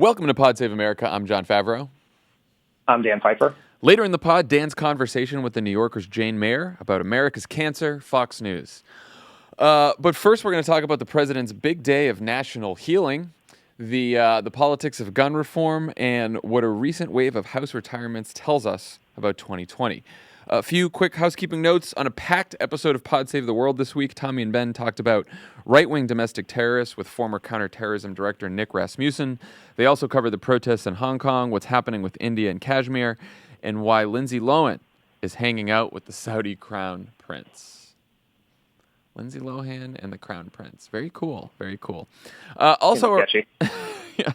Welcome to Pod Save America. I'm Jon Favreau. I'm Dan Pfeiffer. Later in the pod, Dan's conversation with the New Yorker's Jane Mayer about America's cancer, Fox News. But first, we're going to talk about the president's big day of national healing, the politics of gun reform, and what a recent wave of House retirements tells us about 2020. A few quick housekeeping notes. On a packed episode of Pod Save the World this week, Tommy and Ben talked about right-wing domestic terrorists with former counterterrorism director Nick Rasmussen. They also covered the protests in Hong Kong, what's happening with India and Kashmir, and why Lindsay Lohan is hanging out with the Saudi crown prince. Lindsay Lohan and the crown prince. Very cool. Very cool. Also, yeah,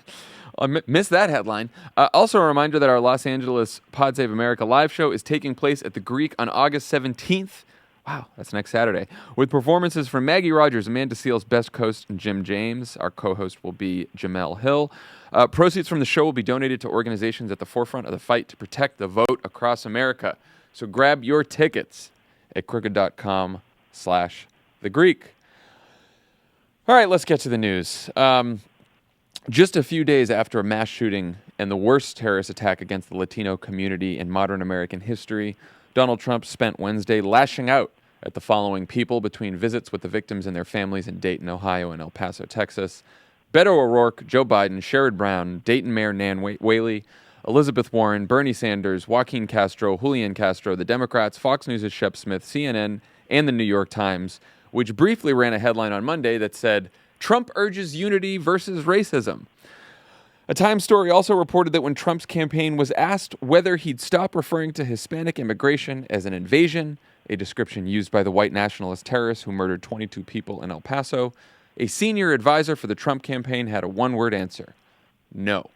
I missed that headline. Also, a reminder that our Los Angeles Pod Save America live show is taking place at the Greek on August 17th. Wow, that's next Saturday. With performances from Maggie Rogers, Amanda Seales, Best Coast, and Jim James. Our co-host will be Jamel Hill. Proceeds from the show will be donated to organizations at the forefront of the fight to protect the vote across America. So grab your tickets at crooked.com/thegreek. All right, let's get to the news. Just a few days after a mass shooting and the worst terrorist attack against the Latino community in modern American history, Donald Trump spent Wednesday lashing out at the following people between visits with the victims and their families in Dayton, Ohio, and El Paso, Texas: Beto O'Rourke, Joe Biden, Sherrod Brown, Dayton Mayor Nan Whaley, Elizabeth Warren, Bernie Sanders, Joaquin Castro, Julian Castro, the Democrats, Fox News' Shep Smith, CNN, and the New York Times, which briefly ran a headline on Monday that said, "Trump urges unity versus racism." A Times story also reported that when Trump's campaign was asked whether he'd stop referring to Hispanic immigration as an invasion, a description used by the white nationalist terrorists who murdered 22 people in El Paso, a senior advisor for the Trump campaign had a one-word answer: no.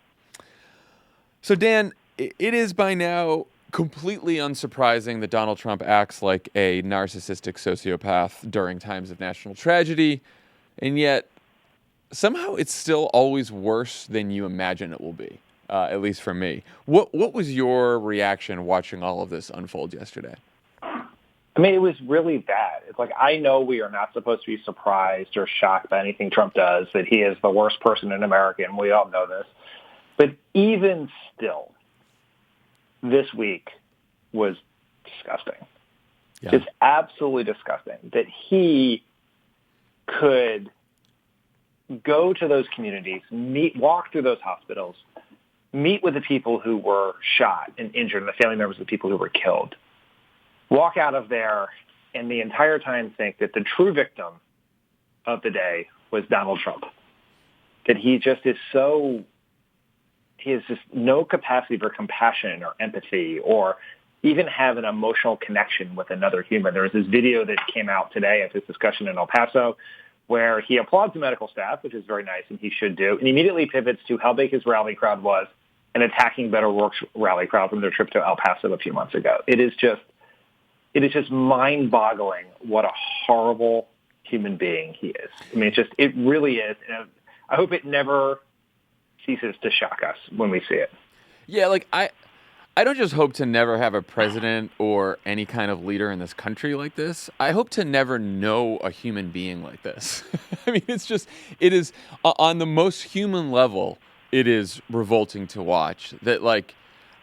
So, Dan, it is by now completely unsurprising that Donald Trump acts like a narcissistic sociopath during times of national tragedy, and yet somehow it's still always worse than you imagine it will be, at least for me. What was your reaction watching all of this unfold yesterday? I mean, it was really bad. It's like, I know we are not supposed to be surprised or shocked by anything Trump does, that he is the worst person in America, and we all know this. But even still, this week was disgusting. Yeah. It's absolutely disgusting that he could go to those communities, walk through those hospitals, meet with the people who were shot and injured and the family members of the people who were killed, walk out of there, and the entire time think that the true victim of the day was Donald Trump. That he has just no capacity for compassion or empathy or even have an emotional connection with another human. There was this video that came out today at this discussion in El Paso where he applauds the medical staff, which is very nice, and he should do, and immediately pivots to how big his rally crowd was and attacking Beto O'Rourke's rally crowd from their trip to El Paso a few months ago. It is just mind-boggling what a horrible human being he is. I mean, it really is. And I hope it never ceases to shock us when we see it. Yeah, like I don't just hope to never have a president or any kind of leader in this country like this. I hope to never know a human being like this. I mean, it is on the most human level, it is revolting to watch that. Like,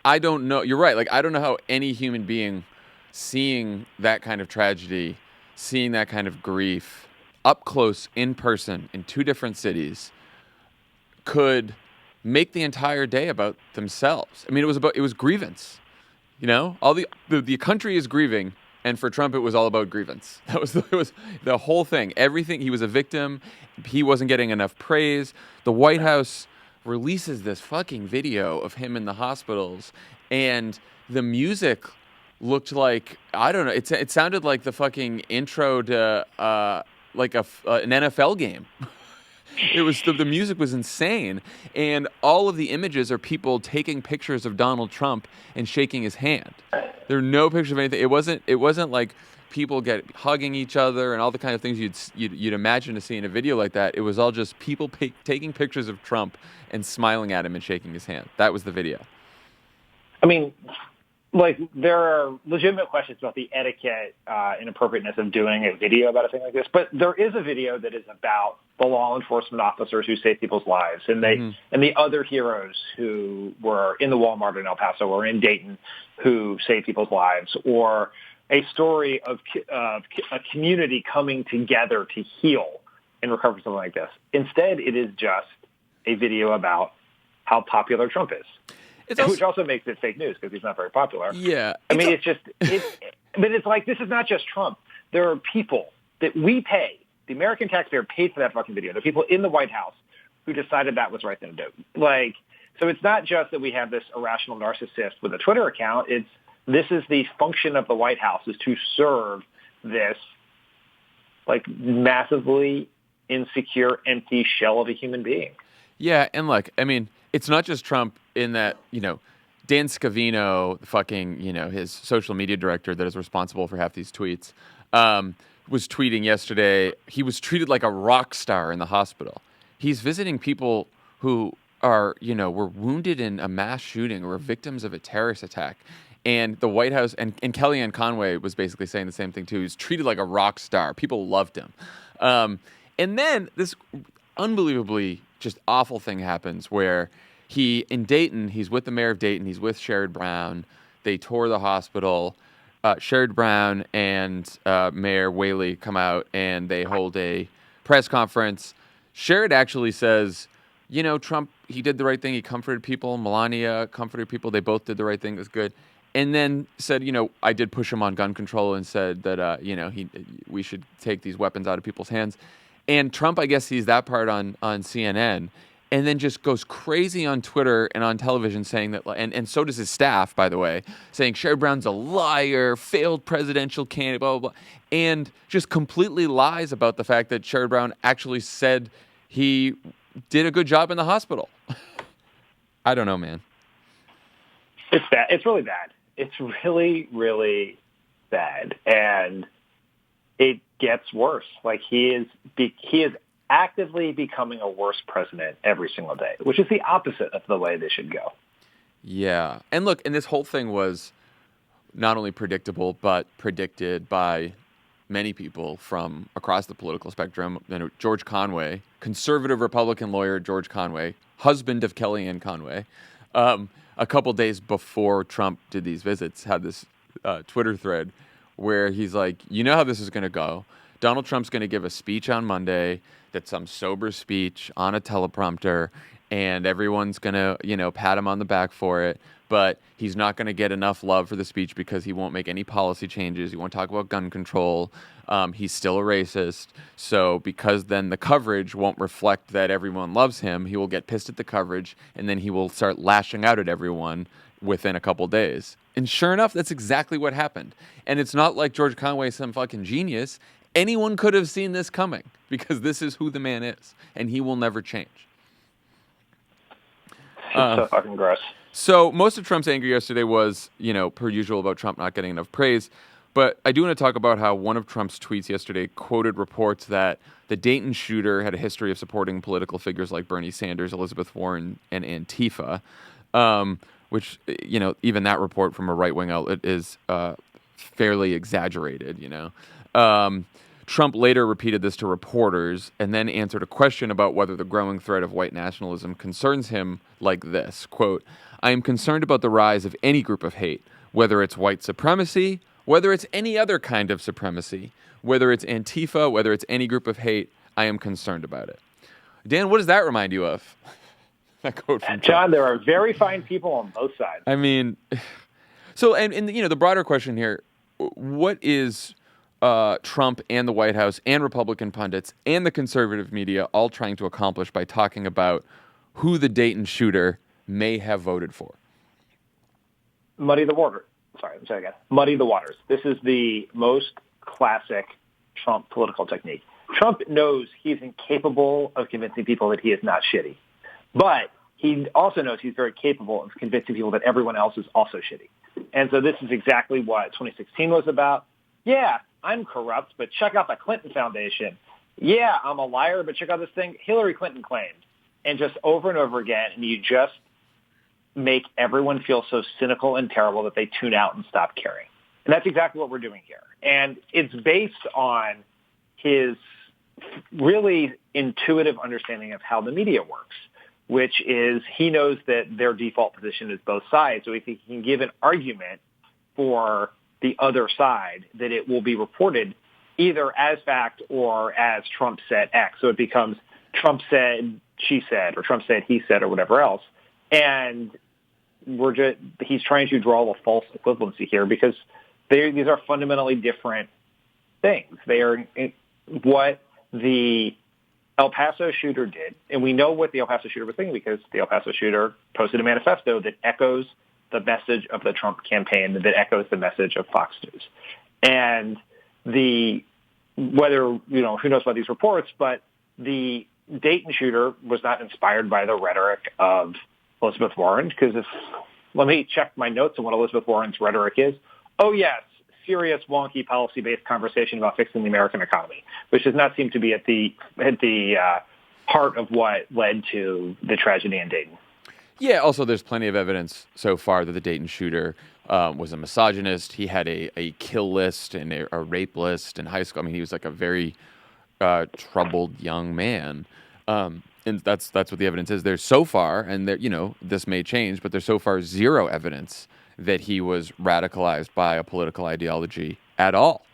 I don't know. You're right. Like, I don't know how any human being seeing that kind of tragedy, seeing that kind of grief up close in person in two different cities could make the entire day about themselves. I mean, it was grievance. You know, all the country is grieving, and for Trump, it was all about grievance. It was the whole thing. Everything. He was a victim. He wasn't getting enough praise. The White House releases this fucking video of him in the hospitals, and the music looked like, I don't know. It sounded like the fucking intro to like an NFL game. It was the music was insane, and all of the images are people taking pictures of Donald Trump and shaking his hand. There are no pictures of anything. It wasn't like people hugging each other and all the kind of things you'd imagine to see in a video like that. It was all just people taking pictures of Trump and smiling at him and shaking his hand. That was the video. I mean, like, there are legitimate questions about the etiquette and appropriateness of doing a video about a thing like this. But there is a video that is about the law enforcement officers who save people's lives, and and the other heroes who were in the Walmart in El Paso or in Dayton who saved people's lives, or a story of a community coming together to heal and recover from something like this. Instead, it is just a video about how popular Trump is. Which also makes it fake news because he's not very popular. Yeah. I mean, but it's like, this is not just Trump. There are people that we pay. The American taxpayer paid for that fucking video. There are people in the White House who decided that was the right thing to do. Like, so it's not just that we have this irrational narcissist with a Twitter account. This is the function of the White House, is to serve this, like, massively insecure, empty shell of a human being. Yeah, and look, I mean, it's not just Trump in that, Dan Scavino, fucking, his social media director that is responsible for half these tweets, was tweeting yesterday. He was treated like a rock star in the hospital. He's visiting people who are, were wounded in a mass shooting or were victims of a terrorist attack. And the White House, and Kellyanne Conway was basically saying the same thing too. He was treated like a rock star. People loved him. And then this unbelievably just awful thing happens where in Dayton, he's with the mayor of Dayton, he's with Sherrod Brown. They tour the hospital. Sherrod Brown and Mayor Whaley come out and they hold a press conference. Sherrod actually says, Trump, he did the right thing. He comforted people. Melania comforted people. They both did the right thing. It was good. And then said, I did push him on gun control and said that, we should take these weapons out of people's hands. And Trump, I guess, sees that part on CNN and then just goes crazy on Twitter and on television saying that, and so does his staff, by the way, saying Sherrod Brown's a liar, failed presidential candidate, blah, blah, blah, and just completely lies about the fact that Sherrod Brown actually said he did a good job in the hospital. I don't know, man. It's bad. It's really bad. It's really, really bad. And it gets worse. Like, he is actively becoming a worse president every single day, which is the opposite of the way this should go. Yeah. And look, and this whole thing was not only predictable, but predicted by many people from across the political spectrum. George Conway, conservative Republican lawyer George Conway, husband of Kellyanne Conway, a couple days before Trump did these visits, had this Twitter thread where he's like, how this is going to go. Donald Trump's going to give a speech on Monday that's some sober speech on a teleprompter, and everyone's going to, pat him on the back for it. But he's not going to get enough love for the speech because he won't make any policy changes. He won't talk about gun control. He's still a racist. So because then the coverage won't reflect that everyone loves him, he will get pissed at the coverage, and then he will start lashing out at everyone within a couple days. And sure enough, that's exactly what happened. And it's not like George Conway is some fucking genius. Anyone could have seen this coming because this is who the man is, and he will never change. It's so fucking gross. So most of Trump's anger yesterday was, per usual, about Trump not getting enough praise. But I do want to talk about how one of Trump's tweets yesterday quoted reports that the Dayton shooter had a history of supporting political figures like Bernie Sanders, Elizabeth Warren, and Antifa, which, even that report from a right-wing outlet is fairly exaggerated, Trump later repeated this to reporters and then answered a question about whether the growing threat of white nationalism concerns him like this, quote, I am concerned about the rise of any group of hate, whether it's white supremacy, whether it's any other kind of supremacy, whether it's Antifa, whether it's any group of hate, I am concerned about it. Dan, what does that remind you of? That quote from John, there are very fine people on both sides. I mean, so, and the broader question here, what is Trump and the White House and Republican pundits and the conservative media all trying to accomplish by talking about who the Dayton shooter may have voted for? Muddy the water. Sorry, let me say again. Muddy the waters. This is the most classic Trump political technique. Trump knows he's incapable of convincing people that he is not shitty. But he also knows he's very capable of convincing people that everyone else is also shitty. And so this is exactly what 2016 was about. Yeah, I'm corrupt, but check out the Clinton Foundation. Yeah, I'm a liar, but check out this thing Hillary Clinton claimed. And just over and over again, and you just make everyone feel so cynical and terrible that they tune out and stop caring. And that's exactly what we're doing here. And it's based on his really intuitive understanding of how the media works, which is he knows that their default position is both sides. So if he can give an argument for the other side, that it will be reported either as fact or as Trump said X. So it becomes Trump said, she said, or Trump said, he said, or whatever else. And he's trying to draw a false equivalency here because these are fundamentally different things. They are what the El Paso shooter did, and we know what the El Paso shooter was thinking because the El Paso shooter posted a manifesto that echoes the message of the Trump campaign, that echoes the message of Fox News. And who knows about these reports, but the Dayton shooter was not inspired by the rhetoric of Elizabeth Warren, because let me check my notes on what Elizabeth Warren's rhetoric is. Oh, yes, serious, wonky, policy-based conversation about fixing the American economy, which does not seem to be at the heart of what led to the tragedy in Dayton. Yeah, also there's plenty of evidence so far that the Dayton shooter was a misogynist. He had a kill list and a rape list in high school. I mean, he was like a very troubled young man. And that's what the evidence is. There's so far, and this may change, but there's so far zero evidence that he was radicalized by a political ideology at all.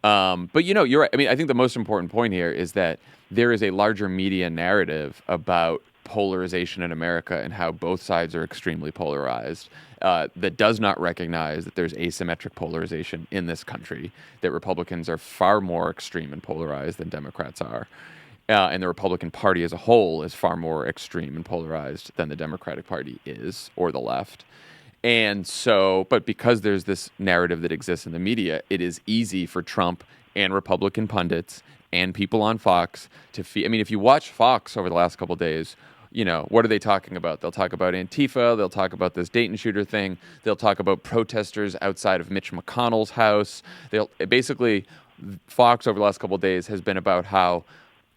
But you're right. I mean, I think the most important point here is that there is a larger media narrative about polarization in America and how both sides are extremely polarized that does not recognize that there's asymmetric polarization in this country, that Republicans are far more extreme and polarized than Democrats are. And the Republican Party as a whole is far more extreme and polarized than the Democratic Party is, or the left. And so, but because there's this narrative that exists in the media, it is easy for Trump and Republican pundits and people on Fox to I mean, if you watch Fox over the last couple of days, what are they talking about? They'll talk about Antifa. They'll talk about this Dayton shooter thing. They'll talk about protesters outside of Mitch McConnell's house. Basically, Fox over the last couple of days has been about how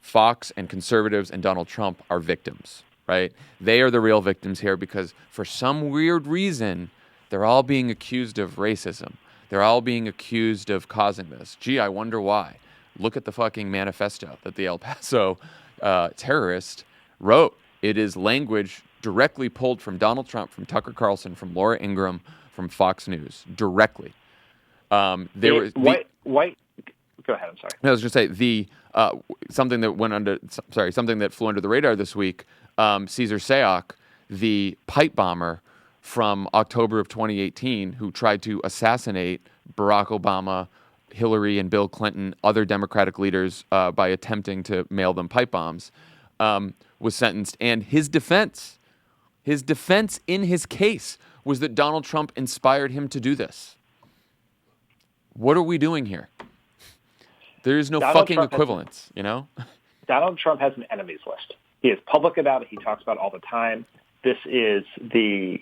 Fox and conservatives and Donald Trump are victims, right? They are the real victims here because for some weird reason, they're all being accused of racism. They're all being accused of causing this. Gee, I wonder why. Look at the fucking manifesto that the El Paso terrorist wrote. It is language directly pulled from Donald Trump, from Tucker Carlson, from Laura Ingraham, from Fox News, directly. Go ahead. I'm sorry. I was going to say something that flew under the radar this week. Cesar Sayoc, the pipe bomber from October of 2018, who tried to assassinate Barack Obama, Hillary, and Bill Clinton, other Democratic leaders, by attempting to mail them pipe bombs, was sentenced. And his defense in his case was that Donald Trump inspired him to do this. What are we doing here? There is no fucking equivalence, Donald Trump has an enemies list. He is public about it. He talks about it all the time. This is the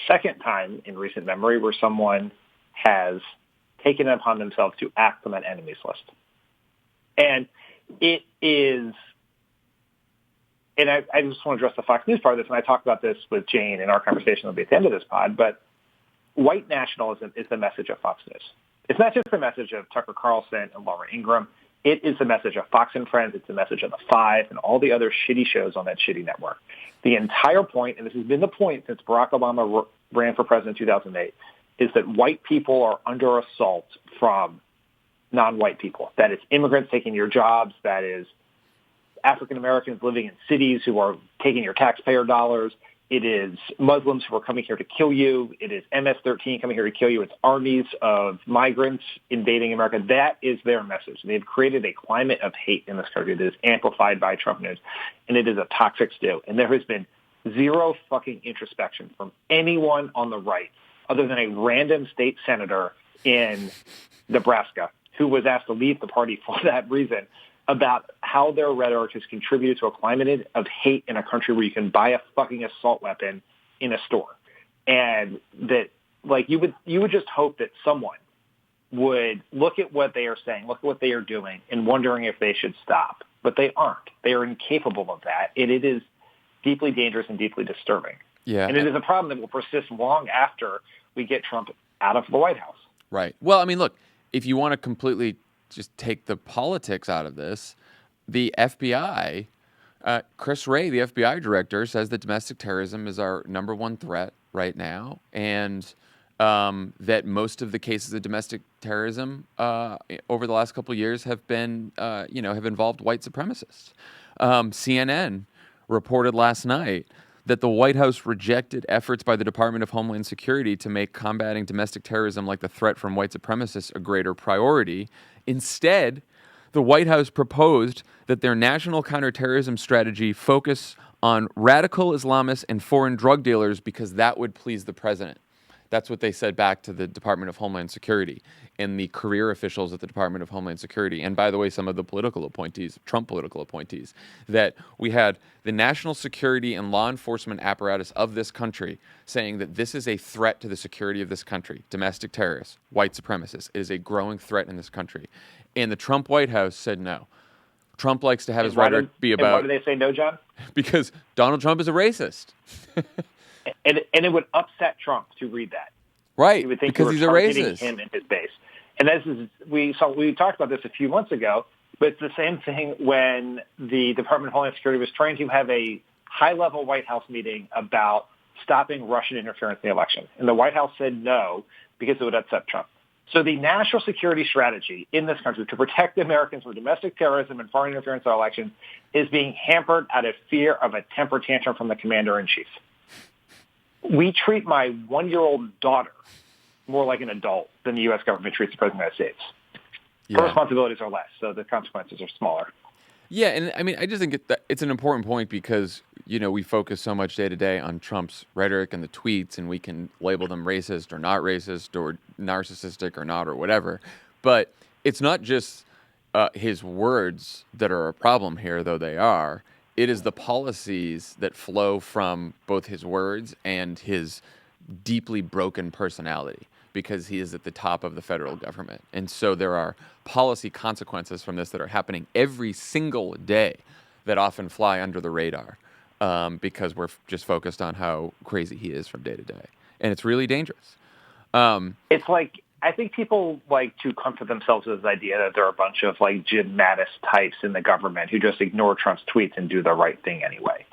second time in recent memory where someone has taken it upon themselves to act on that enemies list. And it is, and I just want to address the Fox News part of this, and I talked about this with Jane in our conversation that'll be at the end of this pod, but white nationalism is the message of Fox News. It's not just the message of Tucker Carlson and Laura Ingraham. It is the message of Fox and Friends. It's the message of The Five and all the other shitty shows on that shitty network. The entire point, and this has been the point since Barack Obama ran for president in 2008, is that white people are under assault from non-white people. That is immigrants taking your jobs. That is African Americans living in cities who are taking your taxpayer dollars. It is Muslims who are coming here to kill you. It is MS-13 coming here to kill you. It's armies of migrants invading America. That is their message. They've created a climate of hate in this country that is amplified by Trump news, and it is a toxic stew. And there has been zero fucking introspection from anyone on the right other than a random state senator in Nebraska who was asked to leave the party for that reason, about how their rhetoric has contributed to a climate of hate in a country where you can buy a fucking assault weapon in a store. And that, like, you would just hope that someone would look at what they are saying, look at what they are doing, and wondering if they should stop. But they aren't. They are incapable of that. And it is deeply dangerous and deeply disturbing. Yeah. And it is a problem that will persist long after we get Trump out of the White House. Right. Well, I mean, look, if you want to completely just take the politics out of this, the FBI, Chris Wray, the FBI director, says that domestic terrorism is our number one threat right now, and that most of the cases of domestic terrorism over the last couple of years have been, have involved white supremacists. CNN reported last night that the White House rejected efforts by the Department of Homeland Security to make combating domestic terrorism like the threat from white supremacists a greater priority. Instead, the White House proposed that their national counterterrorism strategy focus on radical Islamists and foreign drug dealers because that would please the president. That's what they said back to the Department of Homeland Security and the career officials at the Department of Homeland Security. And by the way, some of the political appointees, Trump political appointees, that we had the national security and law enforcement apparatus of this country saying that this is a threat to the security of this country. Domestic terrorists, white supremacists. It is a growing threat in this country. And the Trump White House said no. Trump likes to have his rhetoric be about... And why do they say no, John? Because Donald Trump is a racist. And it would upset Trump to read that. Right, he would think because he's a racist. Him and his base. And this is we talked about this a few months ago, but it's the same thing when the Department of Homeland Security was trying to have a high-level White House meeting about stopping Russian interference in the election. And the White House said no because it would upset Trump. So the national security strategy in this country to protect Americans from domestic terrorism and foreign interference in our elections is being hampered out of fear of a temper tantrum from the commander-in-chief. We treat my 1-year-old daughter more like an adult than the U.S. government treats the President of the United States. Yeah. Her responsibilities are less, so the consequences are smaller. Yeah, and I mean, I just think it's an important point because, we focus so much day to day on Trump's rhetoric and the tweets, and we can label them racist or not racist or narcissistic or not or whatever. But it's not just his words that are a problem here, though they are. It is the policies that flow from both his words and his deeply broken personality because he is at the top of the federal government. And so there are policy consequences from this that are happening every single day that often fly under the radar because we're just focused on how crazy he is from day to day. And it's really dangerous. It's like, I think people like to comfort themselves with this idea that there are a bunch of like Jim Mattis types in the government who just ignore Trump's tweets and do the right thing anyway.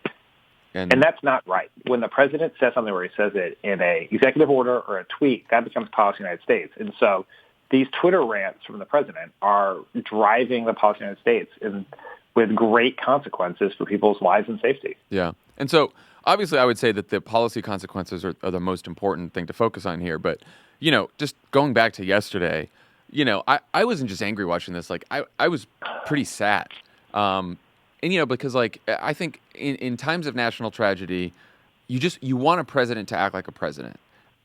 And that's not right. When the president says something where he says it in a executive order or a tweet, that becomes policy in the United States. And so these Twitter rants from the president are driving the policy in the United States with great consequences for people's lives and safety. Yeah. And so obviously I would say that the policy consequences are the most important thing to focus on here. But, just going back to yesterday, I wasn't just angry watching this. Like, I was pretty sad. And, because, like, I think in times of national tragedy, you want a president to act like a president,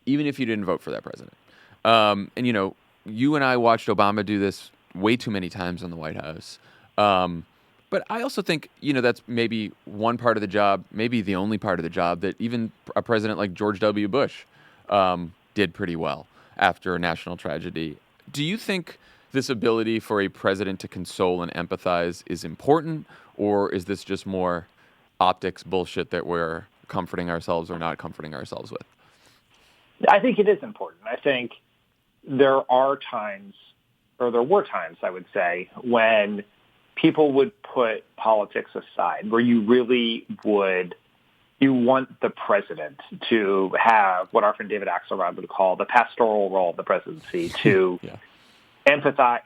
even if you didn't vote for that president. And, you and I watched Obama do this way too many times in the White House. But I also think, that's maybe one part of the job, maybe the only part of the job that even a president like George W. Bush did pretty well after a national tragedy. Do you think this ability for a president to console and empathize is important, or is this just more optics bullshit that we're comforting ourselves or not comforting ourselves with? I think it is important. I think there are times, or there were times, I would say, when people would put politics aside, where you really you want the president to have what our friend David Axelrod would call the pastoral role of the presidency, to empathize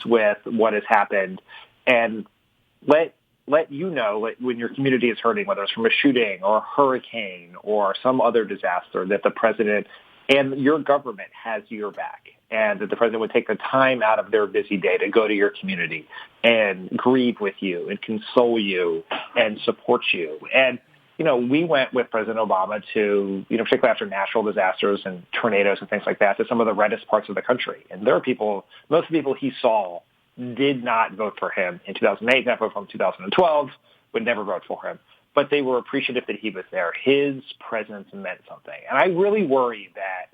with what has happened and let when your community is hurting, whether it's from a shooting or a hurricane or some other disaster, that the president and your government has your back, and that the president would take the time out of their busy day to go to your community and grieve with you and console you and support you. And, we went with President Obama to, particularly after natural disasters and tornadoes and things like that, to some of the reddest parts of the country. And there are most of the people he saw did not vote for him in 2008, never voted for him in 2012, would never vote for him. But they were appreciative that he was there. His presence meant something. And I really worry that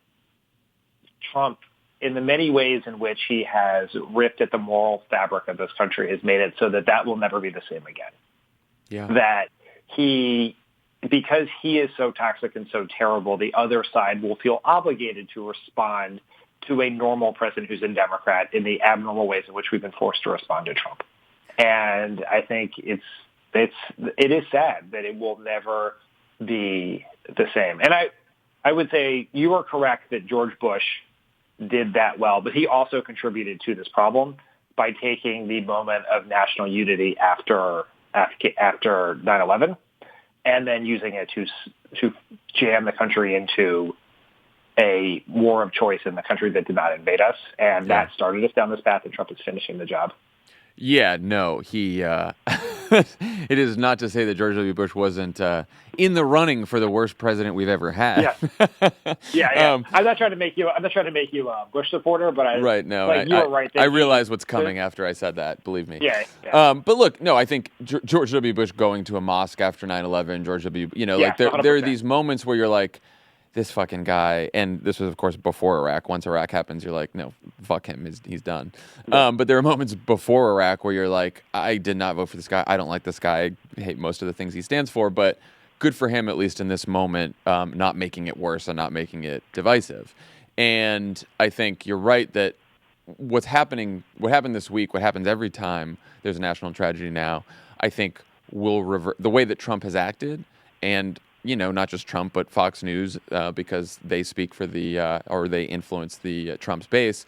Trump, in the many ways in which he has ripped at the moral fabric of this country, has made it so that will never be the same again. Yeah. That because he is so toxic and so terrible, the other side will feel obligated to respond to a normal president who's a Democrat in the abnormal ways in which we've been forced to respond to Trump. And I think it is sad that it will never be the same. And I would say you are correct that George Bush did that well, but he also contributed to this problem by taking the moment of national unity after 9/11 and then using it to jam the country into a war of choice in the country that did not invade us. And that started us down this path, and Trump is finishing the job. Yeah, no, he, it is not to say that George W. Bush wasn't in the running for the worst president we've ever had. Yeah. I'm not trying to make you a Bush supporter, but you were right. I realize what's coming after I said that, believe me. Yeah. But look, no, I think George W. Bush going to a mosque after 9/11, George W., there are these moments where you're like, this fucking guy, and this was, of course, before Iraq. Once Iraq happens, you're like, no, fuck him, he's done. But there are moments before Iraq where you're like, I did not vote for this guy. I don't like this guy. I hate most of the things he stands for, but good for him, at least in this moment, not making it worse and not making it divisive. And I think you're right that what happened this week, what happens every time there's a national tragedy now, I think will revert the way that Trump has acted, and not just Trump, but Fox News, because they speak for or they influence the Trump's base,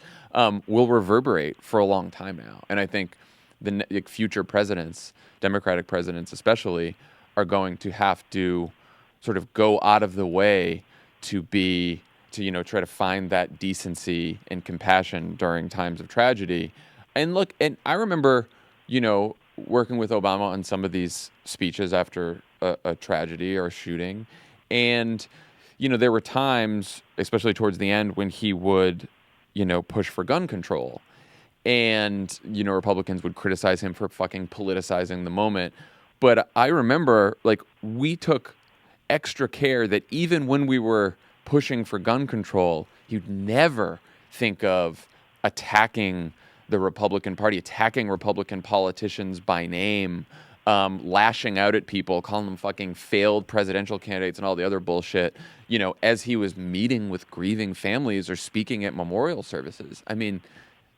will reverberate for a long time now. And I think the future presidents, Democratic presidents especially, are going to have to sort of go out of the way to try to find that decency and compassion during times of tragedy. And look, and I remember, working with Obama on some of these speeches after a tragedy or a shooting. And, there were times, especially towards the end, when he would, push for gun control. And, Republicans would criticize him for fucking politicizing the moment. But I remember, we took extra care that even when we were pushing for gun control, you'd never think of attacking the Republican Party, attacking Republican politicians by name, lashing out at people, calling them fucking failed presidential candidates and all the other bullshit, as he was meeting with grieving families or speaking at memorial services. I mean,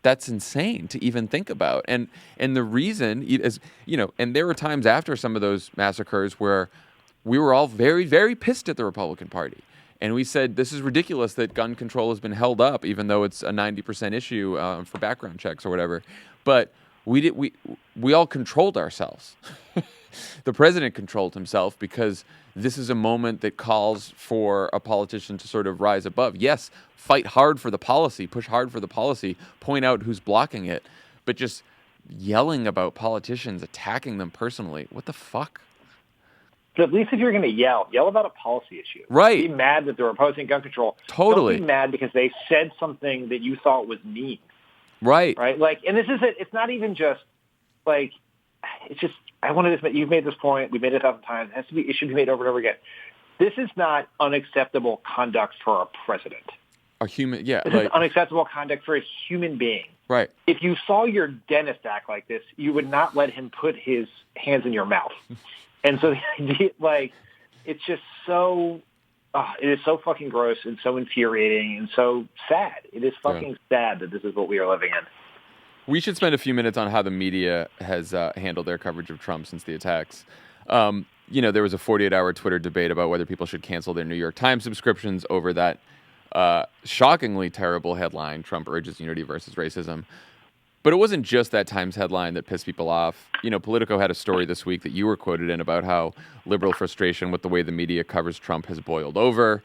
that's insane to even think about. And the reason is, and there were times after some of those massacres where we were all very, very pissed at the Republican Party. And we said, this is ridiculous that gun control has been held up, even though it's a 90% issue for background checks or whatever. But we all controlled ourselves. The president controlled himself because this is a moment that calls for a politician to sort of rise above. Yes, fight hard for the policy, push hard for the policy, point out who's blocking it. But just yelling about politicians, attacking them personally, what the fuck? But at least if you're going to yell about a policy issue. Right. Be mad that they're opposing gun control. Totally. Don't be mad because they said something that you thought was mean. Right. Right? And this is it. It's not even just, it's just, you've made this point. We've made it 1,000 times. It should be made over and over again. This is not unacceptable conduct for a president. A human, yeah. This is unacceptable conduct for a human being. Right. If you saw your dentist act like this, you would not let him put his hands in your mouth. And so, it's just so, it is so fucking gross and so infuriating and so sad. It is fucking sad that this is what we are living in. We should spend a few minutes on how the media has handled their coverage of Trump since the attacks. There was a 48-hour Twitter debate about whether people should cancel their New York Times subscriptions over that shockingly terrible headline, Trump urges unity versus racism. But it wasn't just that Times headline that pissed people off. Politico had a story this week that you were quoted in about how liberal frustration with the way the media covers Trump has boiled over.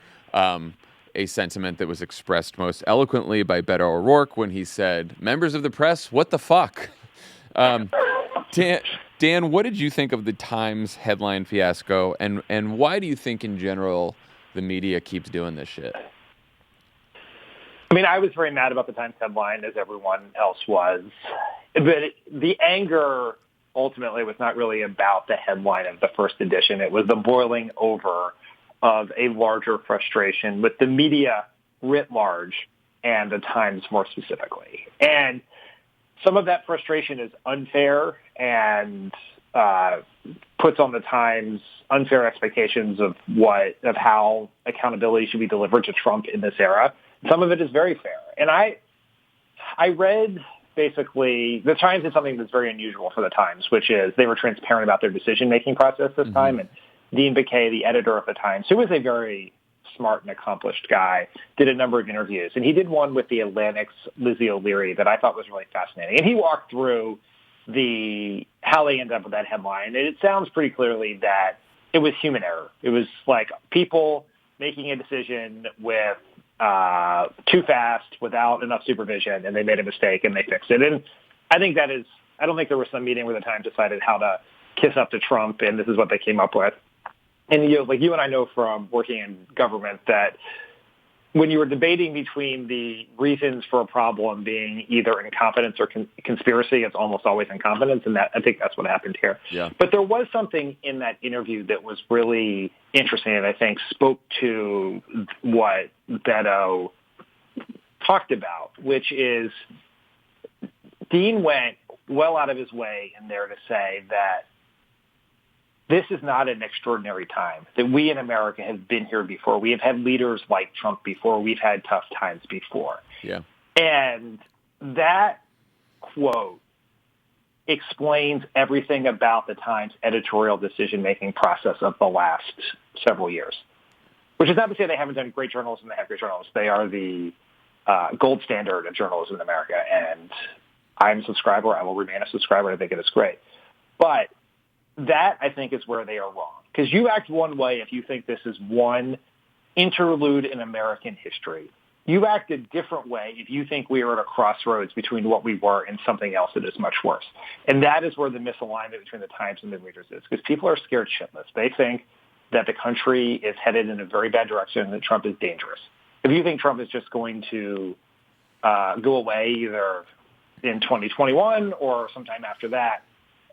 A sentiment that was expressed most eloquently by Beto O'Rourke when he said, "Members of the press, what the fuck?" Dan, what did you think of the Times headline fiasco, and why do you think in general the media keeps doing this shit? I mean, I was very mad about the Times headline, as everyone else was. But the anger ultimately was not really about the headline of the first edition. It was the boiling over of a larger frustration with the media writ large and the Times more specifically. And some of that frustration is unfair and puts on the Times unfair expectations of how accountability should be delivered to Trump in this era. Some of it is very fair. And I read basically the Times did something that's very unusual for the Times, which is they were transparent about their decision-making process this time. And Dean Baquet, the editor of the Times, who is a very smart and accomplished guy, did a number of interviews. And he did one with the Atlantic's Lizzie O'Leary that I thought was really fascinating. And he walked through how they ended up with that headline. And it sounds pretty clearly that it was human error. It was like people making a decision with too fast without enough supervision, and they made a mistake and they fixed it. And I think I don't think there was some meeting where the Times decided how to kiss up to Trump, and this is what they came up with. And you and I know from working in government that when you were debating between the reasons for a problem being either incompetence or conspiracy, it's almost always incompetence, and I think that's what happened here. Yeah. But there was something in that interview that was really interesting and I think spoke to what Beto talked about, which is Dean went well out of his way in there to say that this is not an extraordinary time, that we in America have been here before. We have had leaders like Trump before. We've had tough times before. Yeah. And that quote explains everything about the Times editorial decision-making process of the last several years, which is not to say they haven't done great journalism. They have great journalists. They are the gold standard of journalism in America, and I'm a subscriber. I will remain a subscriber. I think it is great. But that, I think, is where they are wrong. Because you act one way if you think this is one interlude in American history. You act a different way if you think we are at a crossroads between what we were and something else that is much worse. And that is where the misalignment between the Times and the readers is. Because people are scared shitless. They think that the country is headed in a very bad direction and that Trump is dangerous. If you think Trump is just going to go away either in 2021 or sometime after that,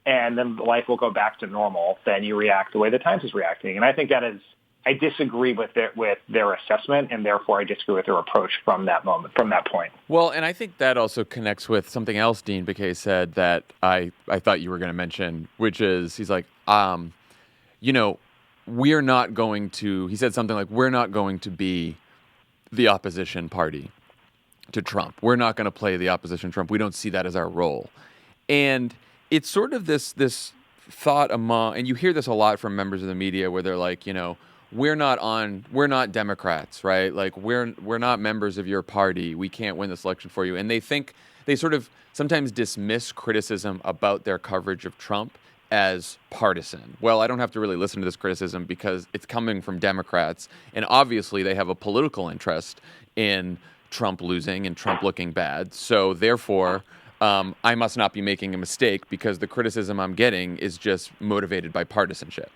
and then life will go back to normal, then you react the way the Times is reacting. And I think I disagree with their assessment, and therefore I disagree with their approach from that point. Well, and I think that also connects with something else Dean Baquet said that I thought you were going to mention, which is he's like, we're not going to, he said something like, we're not going to be the opposition party to Trump. We're not going to play the opposition to Trump. We don't see that as our role. And it's sort of this thought among, and you hear this a lot from members of the media where they're like, we're not Democrats, right? Like we're not members of your party. We can't win this election for you. And they sort of sometimes dismiss criticism about their coverage of Trump as partisan. Well, I don't have to really listen to this criticism because it's coming from Democrats. And obviously they have a political interest in Trump losing and Trump looking bad. So therefore, I must not be making a mistake because the criticism I'm getting is just motivated by partisanship.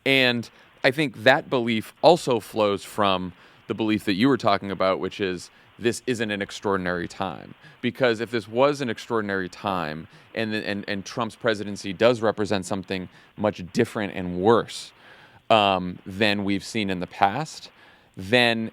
And I think that belief also flows from the belief that you were talking about, which is this isn't an extraordinary time. Because if this was an extraordinary time and Trump's presidency does represent something much different and worse than we've seen in the past, then,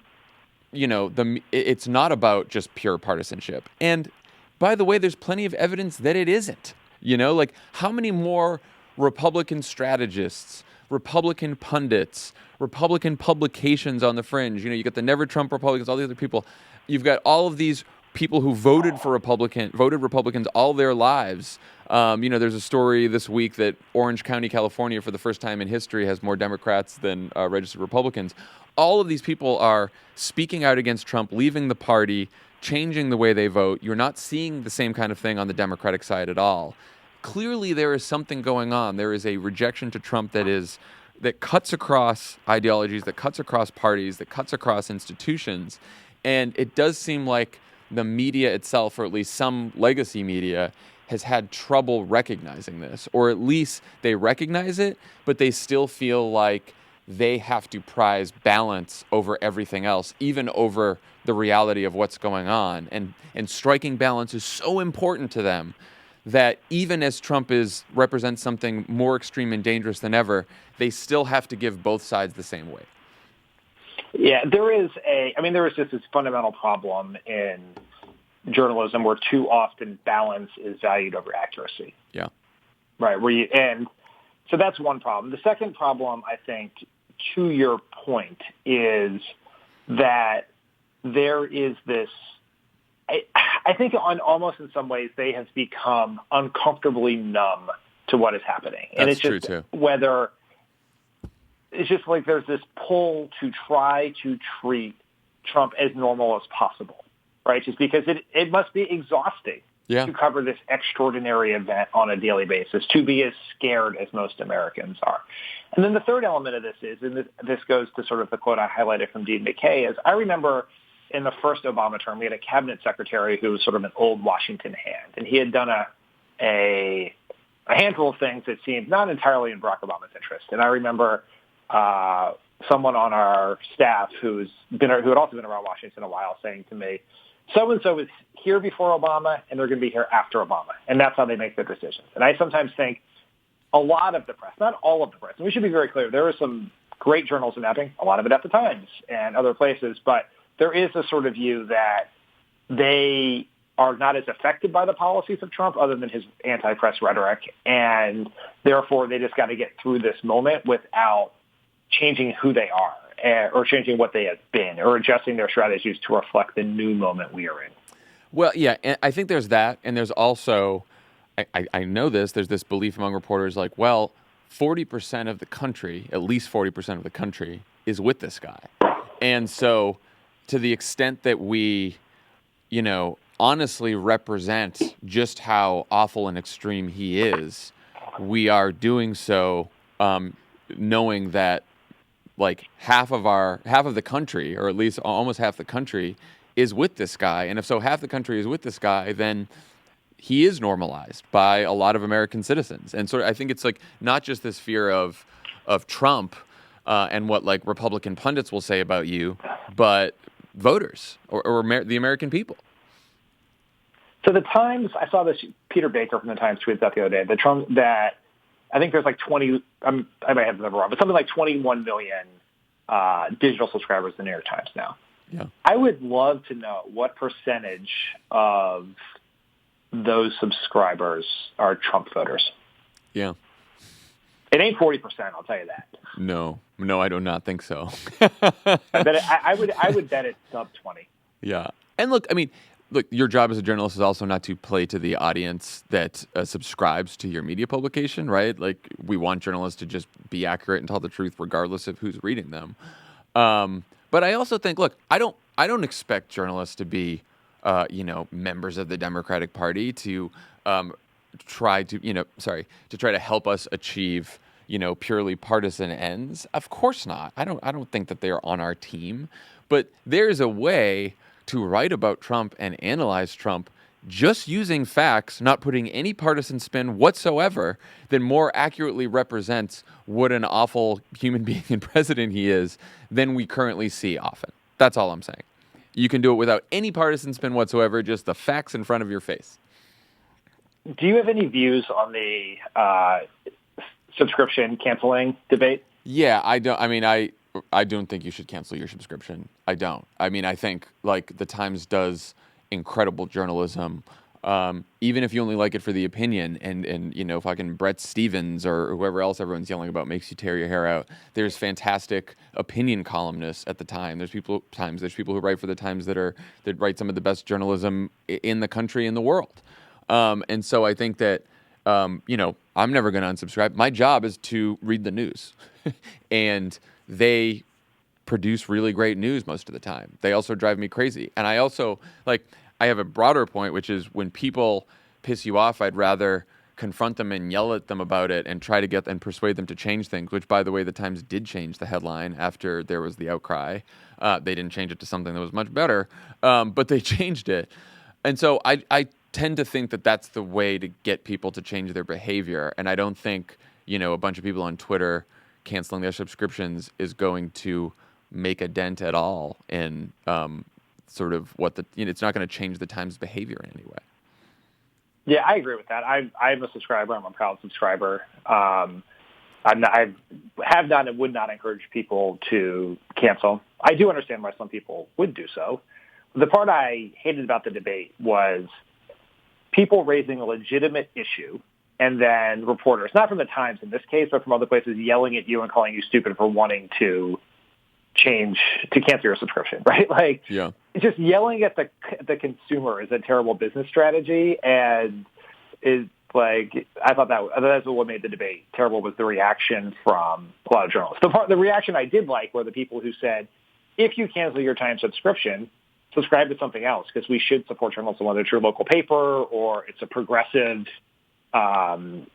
it's not about just pure partisanship. And by the way, there's plenty of evidence that it isn't. Like how many more Republican strategists, Republican pundits, Republican publications on the fringe, you got the Never Trump Republicans, all the other people. You've got all of these people who voted Republicans all their lives. There's a story this week that Orange County, California, for the first time in history, has more Democrats than registered Republicans. All of these people are speaking out against Trump, leaving the party, changing the way they vote. You're not seeing the same kind of thing on the Democratic side at all. Clearly, there is something going on. There is a rejection to Trump that cuts across ideologies, that cuts across parties, that cuts across institutions. And it does seem like the media itself, or at least some legacy media, has had trouble recognizing this. Or at least they recognize it, but they still feel like they have to prize balance over everything else, even over the reality of what's going on. And striking balance is so important to them that even as Trump represents something more extreme and dangerous than ever, they still have to give both sides the same weight. Yeah, there is just this fundamental problem in journalism where too often balance is valued over accuracy. Yeah. Right. And So that's one problem. The second problem, I think, to your point, is that there is this. I think almost in some ways they have become uncomfortably numb to what is happening. And That's it's just true, too. whether it's just like there's this pull to try to treat Trump as normal as possible, right? Just because it must be exhausting to cover this extraordinary event on a daily basis, to be as scared as most Americans are. And then the third element of this is, and this goes to sort of the quote I highlighted from Dean McKay, is I remember in the first Obama term, we had a cabinet secretary who was sort of an old Washington hand, and he had done a handful of things that seemed not entirely in Barack Obama's interest. And I remember someone on our staff who had also been around Washington a while saying to me, so-and-so was here before Obama, and they're going to be here after Obama, and that's how they make their decisions. And I sometimes think a lot of the press, not all of the press, and we should be very clear, there is some great journalism happening, a lot of it at the Times and other places, but there is a sort of view that they are not as affected by the policies of Trump other than his anti-press rhetoric, and therefore they just got to get through this moment without changing who they are or changing what they have been or adjusting their strategies to reflect the new moment we are in. Well, yeah, and I think there's that, and there's also, I know there's this belief among reporters like, well, 40% of the country, at least 40% of the country, is with this guy. And so to the extent that we, honestly represent just how awful and extreme he is, we are doing so knowing that like half of the country, or at least almost half the country, is with this guy. And if so half the country is with this guy, then he is normalized by a lot of American citizens. And so I think it's like not just this fear of Trump and what like Republican pundits will say about you, but voters or the American people. So the Times, I saw this, Peter Baker from the Times tweeted out the other day, that I think there's like 20, I might have the number wrong, but something like 21 million digital subscribers to the New York Times now. Yeah. I would love to know what percentage of those subscribers are Trump voters. Yeah. It ain't 40%, I'll tell you that. No, I do not think so. I would bet it's sub 20. Yeah. And look, your job as a journalist is also not to play to the audience that subscribes to your media publication, right? Like, we want journalists to just be accurate and tell the truth regardless of who's reading them. But I also think, look, I don't expect journalists to be, members of the Democratic Party to try to help us achieve, purely partisan ends. Of course not. I don't think that they are on our team. But there's a way to write about Trump and analyze Trump just using facts, not putting any partisan spin whatsoever, that more accurately represents what an awful human being and president he is than we currently see often. That's all I'm saying. You can do it without any partisan spin whatsoever, just the facts in front of your face. Do you have any views on the subscription canceling debate? Yeah, I don't. I don't think you should cancel your subscription. I don't. I think like the Times does incredible journalism, even if you only like it for the opinion. And fucking Brett Stevens or whoever else everyone's yelling about makes you tear your hair out. There's fantastic opinion columnists at the time. There's people who write for the Times that write some of the best journalism in the country and the world. And so I think that I'm never going to unsubscribe. My job is to read the news, and they produce really great news most of the time. They also drive me crazy. And I also, I have a broader point, which is when people piss you off, I'd rather confront them and yell at them about it and try to get and persuade them to change things, which, by the way, the Times did change the headline after there was the outcry. They didn't change it to something that was much better, but they changed it. And so I tend to think that that's the way to get people to change their behavior. And I don't think, a bunch of people on Twitter canceling their subscriptions is going to make a dent at all in sort of what it's not going to change the Times behavior in any way. Yeah, I agree with that. I'm a subscriber. I'm a proud subscriber. I have not and would not encourage people to cancel. I do understand why some people would do so. The part I hated about the debate was people raising a legitimate issue and then reporters, not from the Times in this case, but from other places, yelling at you and calling you stupid for wanting to cancel your subscription, right? Like, Yeah. just yelling at the consumer is a terrible business strategy, and is like, I thought that's what made the debate terrible, was the reaction from a lot of journalists. The reaction I did like were the people who said, if you cancel your Times subscription, subscribe to something else, because we should support journalism, whether it's your local paper or it's a progressive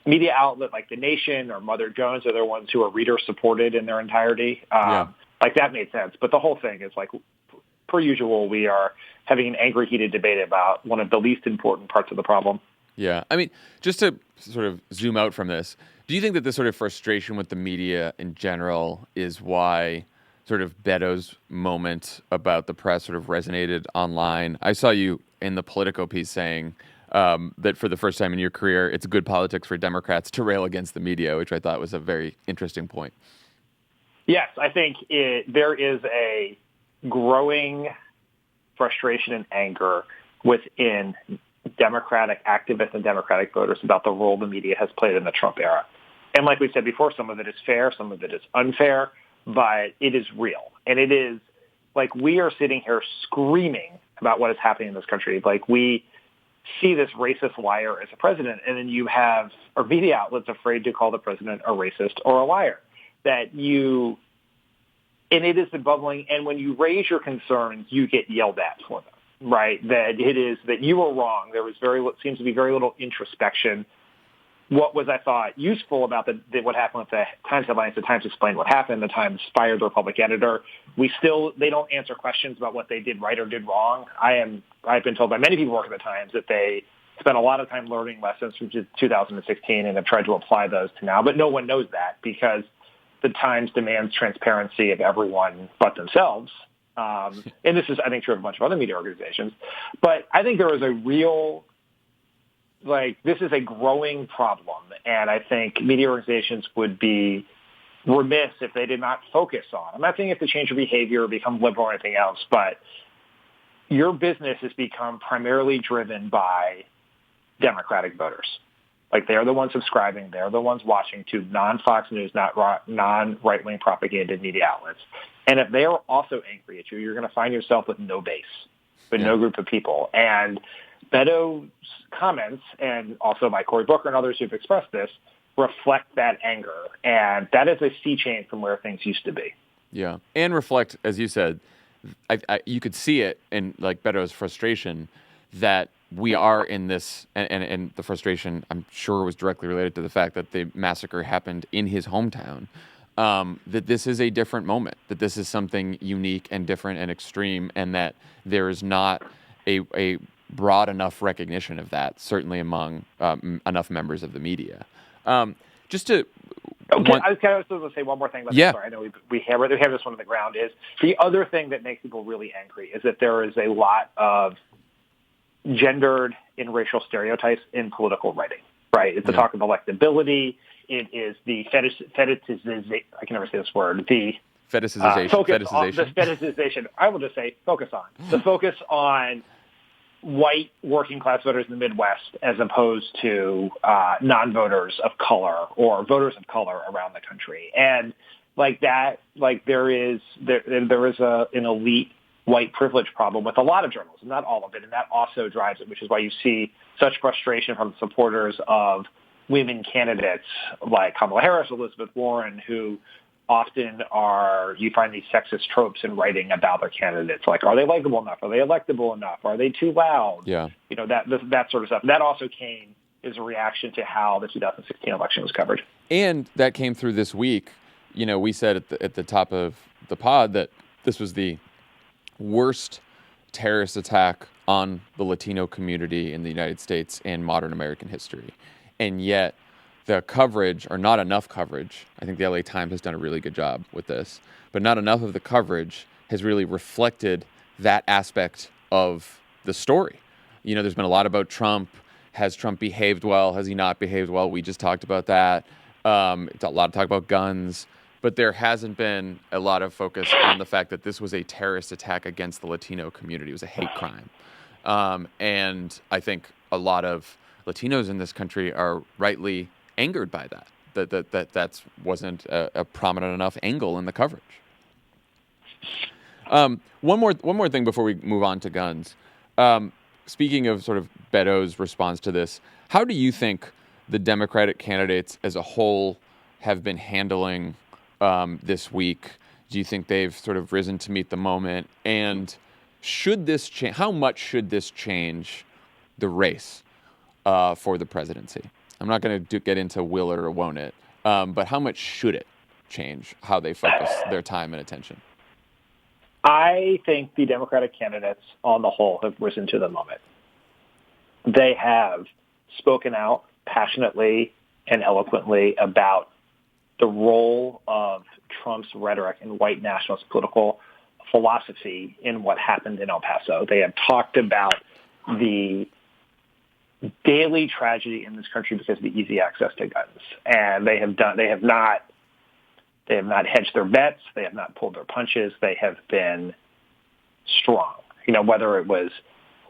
media outlet like The Nation or Mother Jones are the ones who are reader supported in their entirety. Like, that made sense. But the whole thing is, like, per usual, we are having an angry, heated debate about one of the least important parts of the problem. Yeah. I mean, just to sort of zoom out from this, do you think that this sort of frustration with the media in general is why sort of Beto's moment about the press sort of resonated online? I saw you in the Politico piece saying that for the first time in your career, it's good politics for Democrats to rail against the media, which I thought was a very interesting point. Yes, I think there is a growing frustration and anger within Democratic activists and Democratic voters about the role the media has played in the Trump era. And like we said before, some of it is fair, some of it is unfair, but it is real. And it is like, we are sitting here screaming about what is happening in this country. Like, we see this racist liar as a president, and then you have our media outlets afraid to call the president a racist or a liar. And it has been bubbling, and when you raise your concerns, you get yelled at for them, right? That it is that you were wrong. There was seems to be very little introspection. What was, I thought, useful about what happened with the Times headlines? The Times explained what happened. The Times fired the Republic editor. They don't answer questions about what they did right or did wrong. I've been told by many people working at the Times that they spent a lot of time learning lessons from 2016 and have tried to apply those to now. But no one knows that, because the Times demands transparency of everyone but themselves. And this is, I think, true of a bunch of other media organizations. But I think there is a real, this is a growing problem. And I think media organizations would be remiss if they did not focus on. I'm not saying you have to change your behavior or become liberal or anything else, but your business has become primarily driven by Democratic voters. Like, they're the ones subscribing. They're the ones watching to non-Fox News, non-right-wing propaganda media outlets. And if they are also angry at you, you're going to find yourself with no base, with no group of people. And Beto's comments, and also by Cory Booker and others who've expressed this, reflect that anger. And that is a sea change from where things used to be. Yeah. And reflect, as you said, you could see it in, like, Beto's frustration that we are in this, and the frustration, I'm sure, was directly related to the fact that the massacre happened in his hometown, that this is a different moment, that this is something unique and different and extreme, and that there is not a broad enough recognition of that, certainly among enough members of the media. Just to... Okay, I was going to say one more thing about this. Sorry, I know we have this one on the ground. Is the other thing that makes people really angry is that there is a lot of gendered and racial stereotypes in political writing, right? It's the talk of electability. It is the fetishization. I can never say this word. The fetishization. The fetishization. I will just say focus on. The focus on white working class voters in the Midwest as opposed to non-voters of color or voters of color around the country. And like that, like there is an elite white privilege problem with a lot of journalism, not all of it, and that also drives it, which is why you see such frustration from supporters of women candidates like Kamala Harris, Elizabeth Warren, who often you find these sexist tropes in writing about their candidates, like, are they likable enough? Are they electable enough? Are they too loud? Yeah. That sort of stuff. That also came as a reaction to how the 2016 election was covered. And that came through this week. We said at the top of the pod that this was the worst terrorist attack on the Latino community in the United States in modern American history. And yet the coverage, or not enough coverage, I think the LA Times has done a really good job with this, but not enough of the coverage has really reflected that aspect of the story. There's been a lot about Trump. Has Trump behaved well? Has he not behaved well? We just talked about that. It's a lot of talk about guns. But there hasn't been a lot of focus on the fact that this was a terrorist attack against the Latino community. It was a hate crime. And I think a lot of Latinos in this country are rightly angered by that. That wasn't a prominent enough angle in the coverage. One more thing before we move on to guns. Speaking of sort of Beto's response to this, how do you think the Democratic candidates as a whole have been handling this week? Do you think they've sort of risen to meet the moment? And should this change? How much should this change the race for the presidency? I'm not going to get into will it or won't it, but how much should it change how they focus their time and attention? I think the Democratic candidates on the whole have risen to the moment. They have spoken out passionately and eloquently about the role of Trump's rhetoric and white nationalist political philosophy in what happened in El Paso. They have talked about the daily tragedy in this country because of the easy access to guns. And they have not hedged their bets. They have not pulled their punches. They have been strong. Whether it was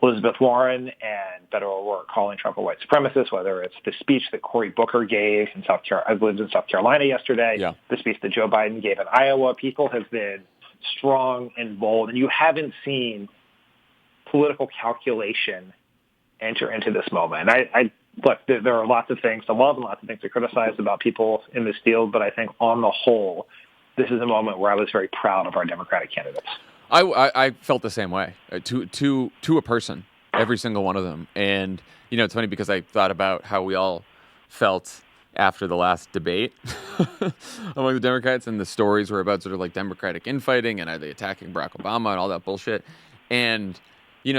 Elizabeth Warren and Beto O'Rourke calling Trump a white supremacist, whether it's the speech that Cory Booker gave in South Carolina yesterday, the speech that Joe Biden gave in Iowa, people have been strong and bold, and you haven't seen political calculation enter into this moment. Look, there are lots of things to love and lots of things to criticize about people in this field, but I think on the whole, this is a moment where I was very proud of our Democratic candidates. I felt the same way, to a person, every single one of them. And, it's funny because I thought about how we all felt after the last debate among the Democrats, and the stories were about sort of like Democratic infighting and are they attacking Barack Obama and all that bullshit. And,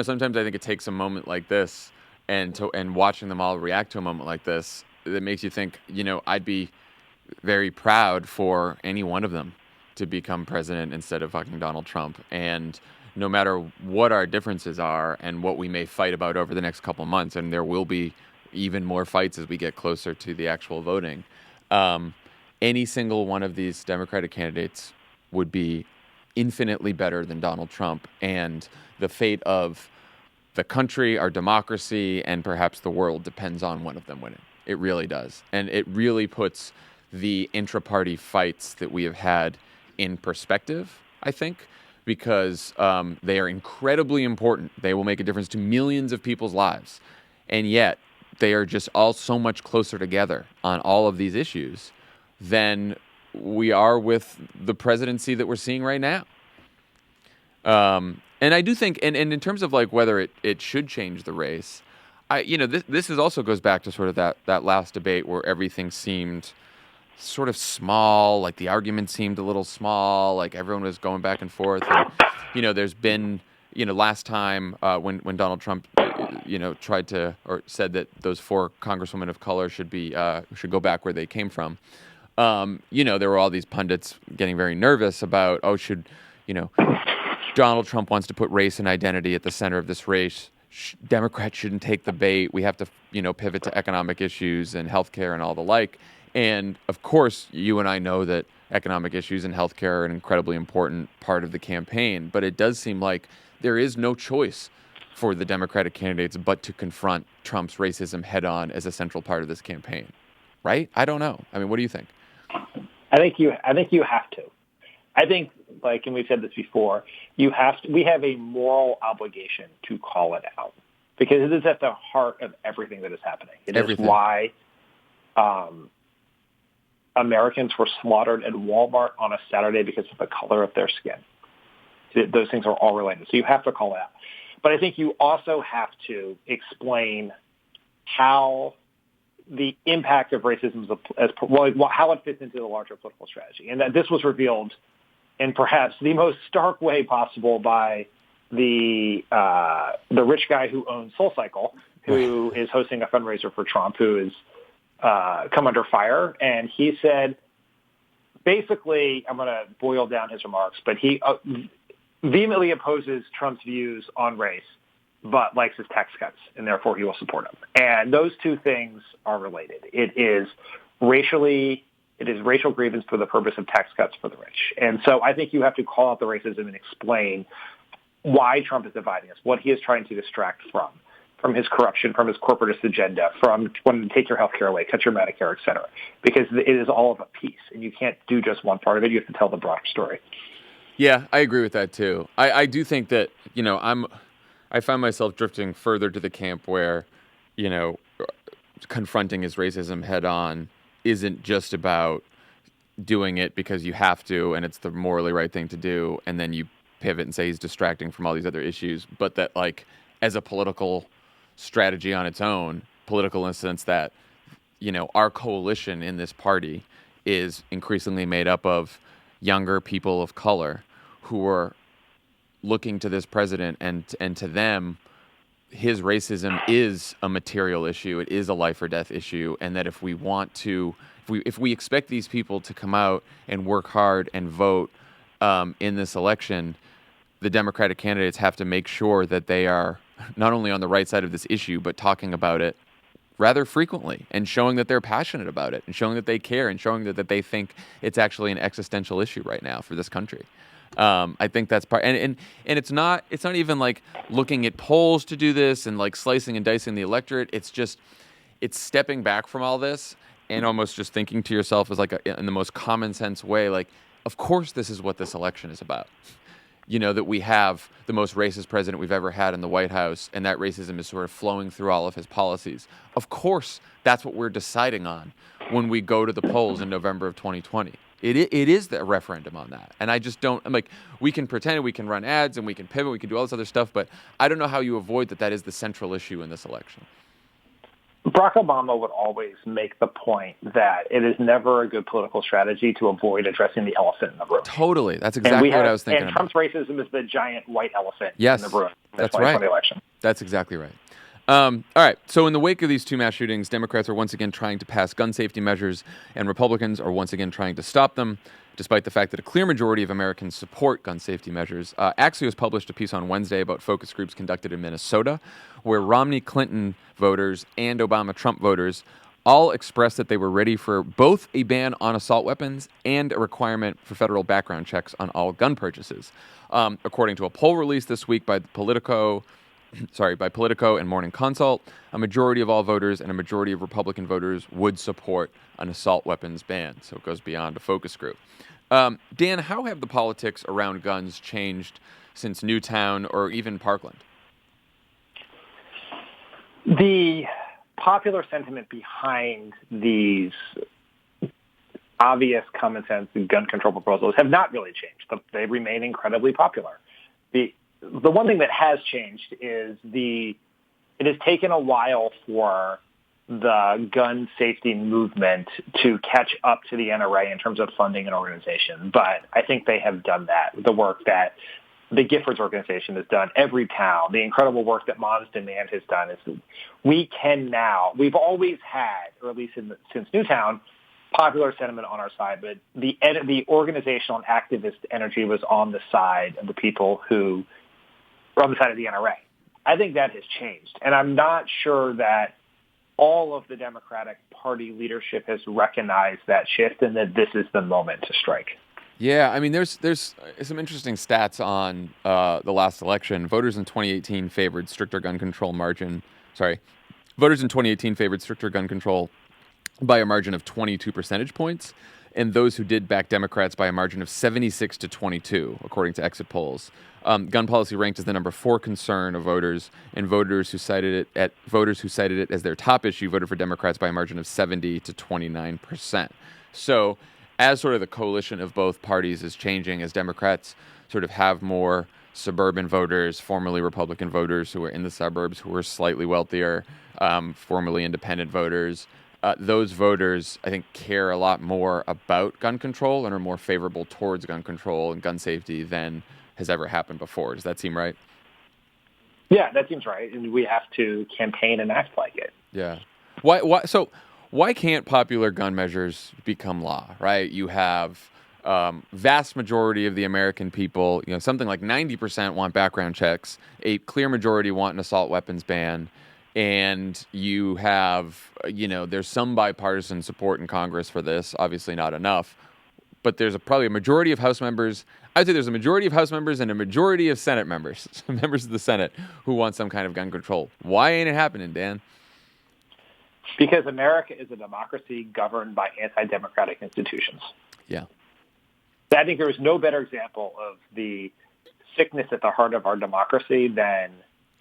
sometimes I think it takes a moment like this and watching them all react to a moment like this, that makes you think, I'd be very proud for any one of them to become president instead of fucking Donald Trump. And no matter what our differences are and what we may fight about over the next couple of months, and there will be even more fights as we get closer to the actual voting, any single one of these Democratic candidates would be infinitely better than Donald Trump. And the fate of the country, our democracy, and perhaps the world depends on one of them winning. It really does. And it really puts the intra-party fights that we have had in perspective, I think, because they are incredibly important. They will make a difference to millions of people's lives. And yet, they are just all so much closer together on all of these issues than we are with the presidency that we're seeing right now. And I do think, and in terms of like whether it should change the race, this also goes back to sort of that last debate where everything seemed sort of small, like the argument seemed a little small, like everyone was going back and forth. And, there's been, last time when Donald Trump, tried to or said that those 4 congresswomen of color should go back where they came from. There were all these pundits getting very nervous about, Donald Trump wants to put race and identity at the center of this race. Democrats shouldn't take the bait. We have to, pivot to economic issues and healthcare and all the like. And of course, you and I know that economic issues and healthcare are an incredibly important part of the campaign. But it does seem like there is no choice for the Democratic candidates but to confront Trump's racism head on as a central part of this campaign. Right? I don't know. I mean, what do you think? I think you have to. I think, and we've said this before, we have a moral obligation to call it out because it is at the heart of everything that is happening. It is why Americans were slaughtered at Walmart on a Saturday because of the color of their skin. Those things are all related. So you have to call it out. But I think you also have to explain how the impact of racism how it fits into the larger political strategy. And that this was revealed in perhaps the most stark way possible by the rich guy who owns SoulCycle, who is hosting a fundraiser for Trump, who is come under fire. And he said, basically, I'm going to boil down his remarks, but he vehemently opposes Trump's views on race, but likes his tax cuts, and therefore he will support them. And those two things are related. It is racial grievance for the purpose of tax cuts for the rich. And so I think you have to call out the racism and explain why Trump is dividing us, what he is trying to distract from from his corruption, from his corporatist agenda, from wanting to take your health care away, cut your Medicare, et cetera, because it is all of a piece, and you can't do just one part of it. You have to tell the broader story. Yeah, I agree with that too. I do think that, I find myself drifting further to the camp where, confronting his racism head on isn't just about doing it because you have to and it's the morally right thing to do, and then you pivot and say he's distracting from all these other issues, but that, like, as a political strategy on its own, political in the sense that, our coalition in this party is increasingly made up of younger people of color who are looking to this president, and to them, his racism is a material issue. It is a life or death issue. And that if we want to, if we expect these people to come out and work hard and vote in this election, the Democratic candidates have to make sure that they are not only on the right side of this issue, but talking about it rather frequently and showing that they're passionate about it and showing that they care and showing that they think it's actually an existential issue right now for this country. I think that's part, and it's not even like looking at polls to do this and like slicing and dicing the electorate. It's stepping back from all this and almost just thinking to yourself as like in the most common sense way, like, of course this is what this election is about. That we have the most racist president we've ever had in the White House, and that racism is sort of flowing through all of his policies. Of course, that's what we're deciding on when we go to the polls in November of 2020. It is the referendum on that. And I just don't, I'm like, we can pretend, we can run ads, and we can pivot, we can do all this other stuff, but I don't know how you avoid that is the central issue in this election. Barack Obama would always make the point that it is never a good political strategy to avoid addressing the elephant in the room. Totally. That's exactly what I was thinking about. And Trump's racism is the giant white elephant in the room. That's right. Election. That's exactly right. All right. So in the wake of these two mass shootings, Democrats are once again trying to pass gun safety measures, and Republicans are once again trying to stop them, despite the fact that a clear majority of Americans support gun safety measures. Axios published a piece on Wednesday about focus groups conducted in Minnesota, where Romney-Clinton voters and Obama-Trump voters all expressed that they were ready for both a ban on assault weapons and a requirement for federal background checks on all gun purchases. According to a poll released this week by Politico and Morning Consult, a majority of all voters and a majority of Republican voters would support an assault weapons ban. So it goes beyond a focus group. Dan, how have the politics around guns changed since Newtown or even Parkland? The popular sentiment behind these obvious common sense gun control proposals have not really changed. They remain incredibly popular. The one thing that has changed is it has taken a while for the gun safety movement to catch up to the NRA in terms of funding and organization. But I think they have done that. The work that the Giffords organization has done, every town, the incredible work that Moms Demand has done is we've always had, or at least since Newtown, popular sentiment on our side, but the organizational and activist energy was on the side of the people who were on the side of the NRA. I think that has changed. And I'm not sure that all of the Democratic Party leadership has recognized that shift and that this is the moment to strike. Yeah, I mean, there's some interesting stats on the last election. Voters in 2018 favored stricter gun control by a margin of 22 percentage points, and those who did back Democrats by a margin of 76 to 22, according to exit polls. Gun policy ranked as the number 4 concern of voters, and voters who cited it as their top issue voted for Democrats by a margin of 70 to 29%. So, as sort of the coalition of both parties is changing, as Democrats sort of have more suburban voters, formerly Republican voters who are in the suburbs, who are slightly wealthier, formerly independent voters, those voters, I think, care a lot more about gun control and are more favorable towards gun control and gun safety than has ever happened before. Does that seem right? Yeah, that seems right. And we have to campaign and act like it. Yeah. Why can't popular gun measures become law, right? You have vast majority of the American people, something like 90% want background checks, a clear majority want an assault weapons ban, and you have, there's some bipartisan support in Congress for this, obviously not enough. but there's probably a majority of House members. I'd say there's a majority of House members and a majority of Senate members, members of the Senate, who want some kind of gun control. Why ain't it happening, Dan? Because America is a democracy governed by anti-democratic institutions. Yeah. I think there is no better example of the sickness at the heart of our democracy than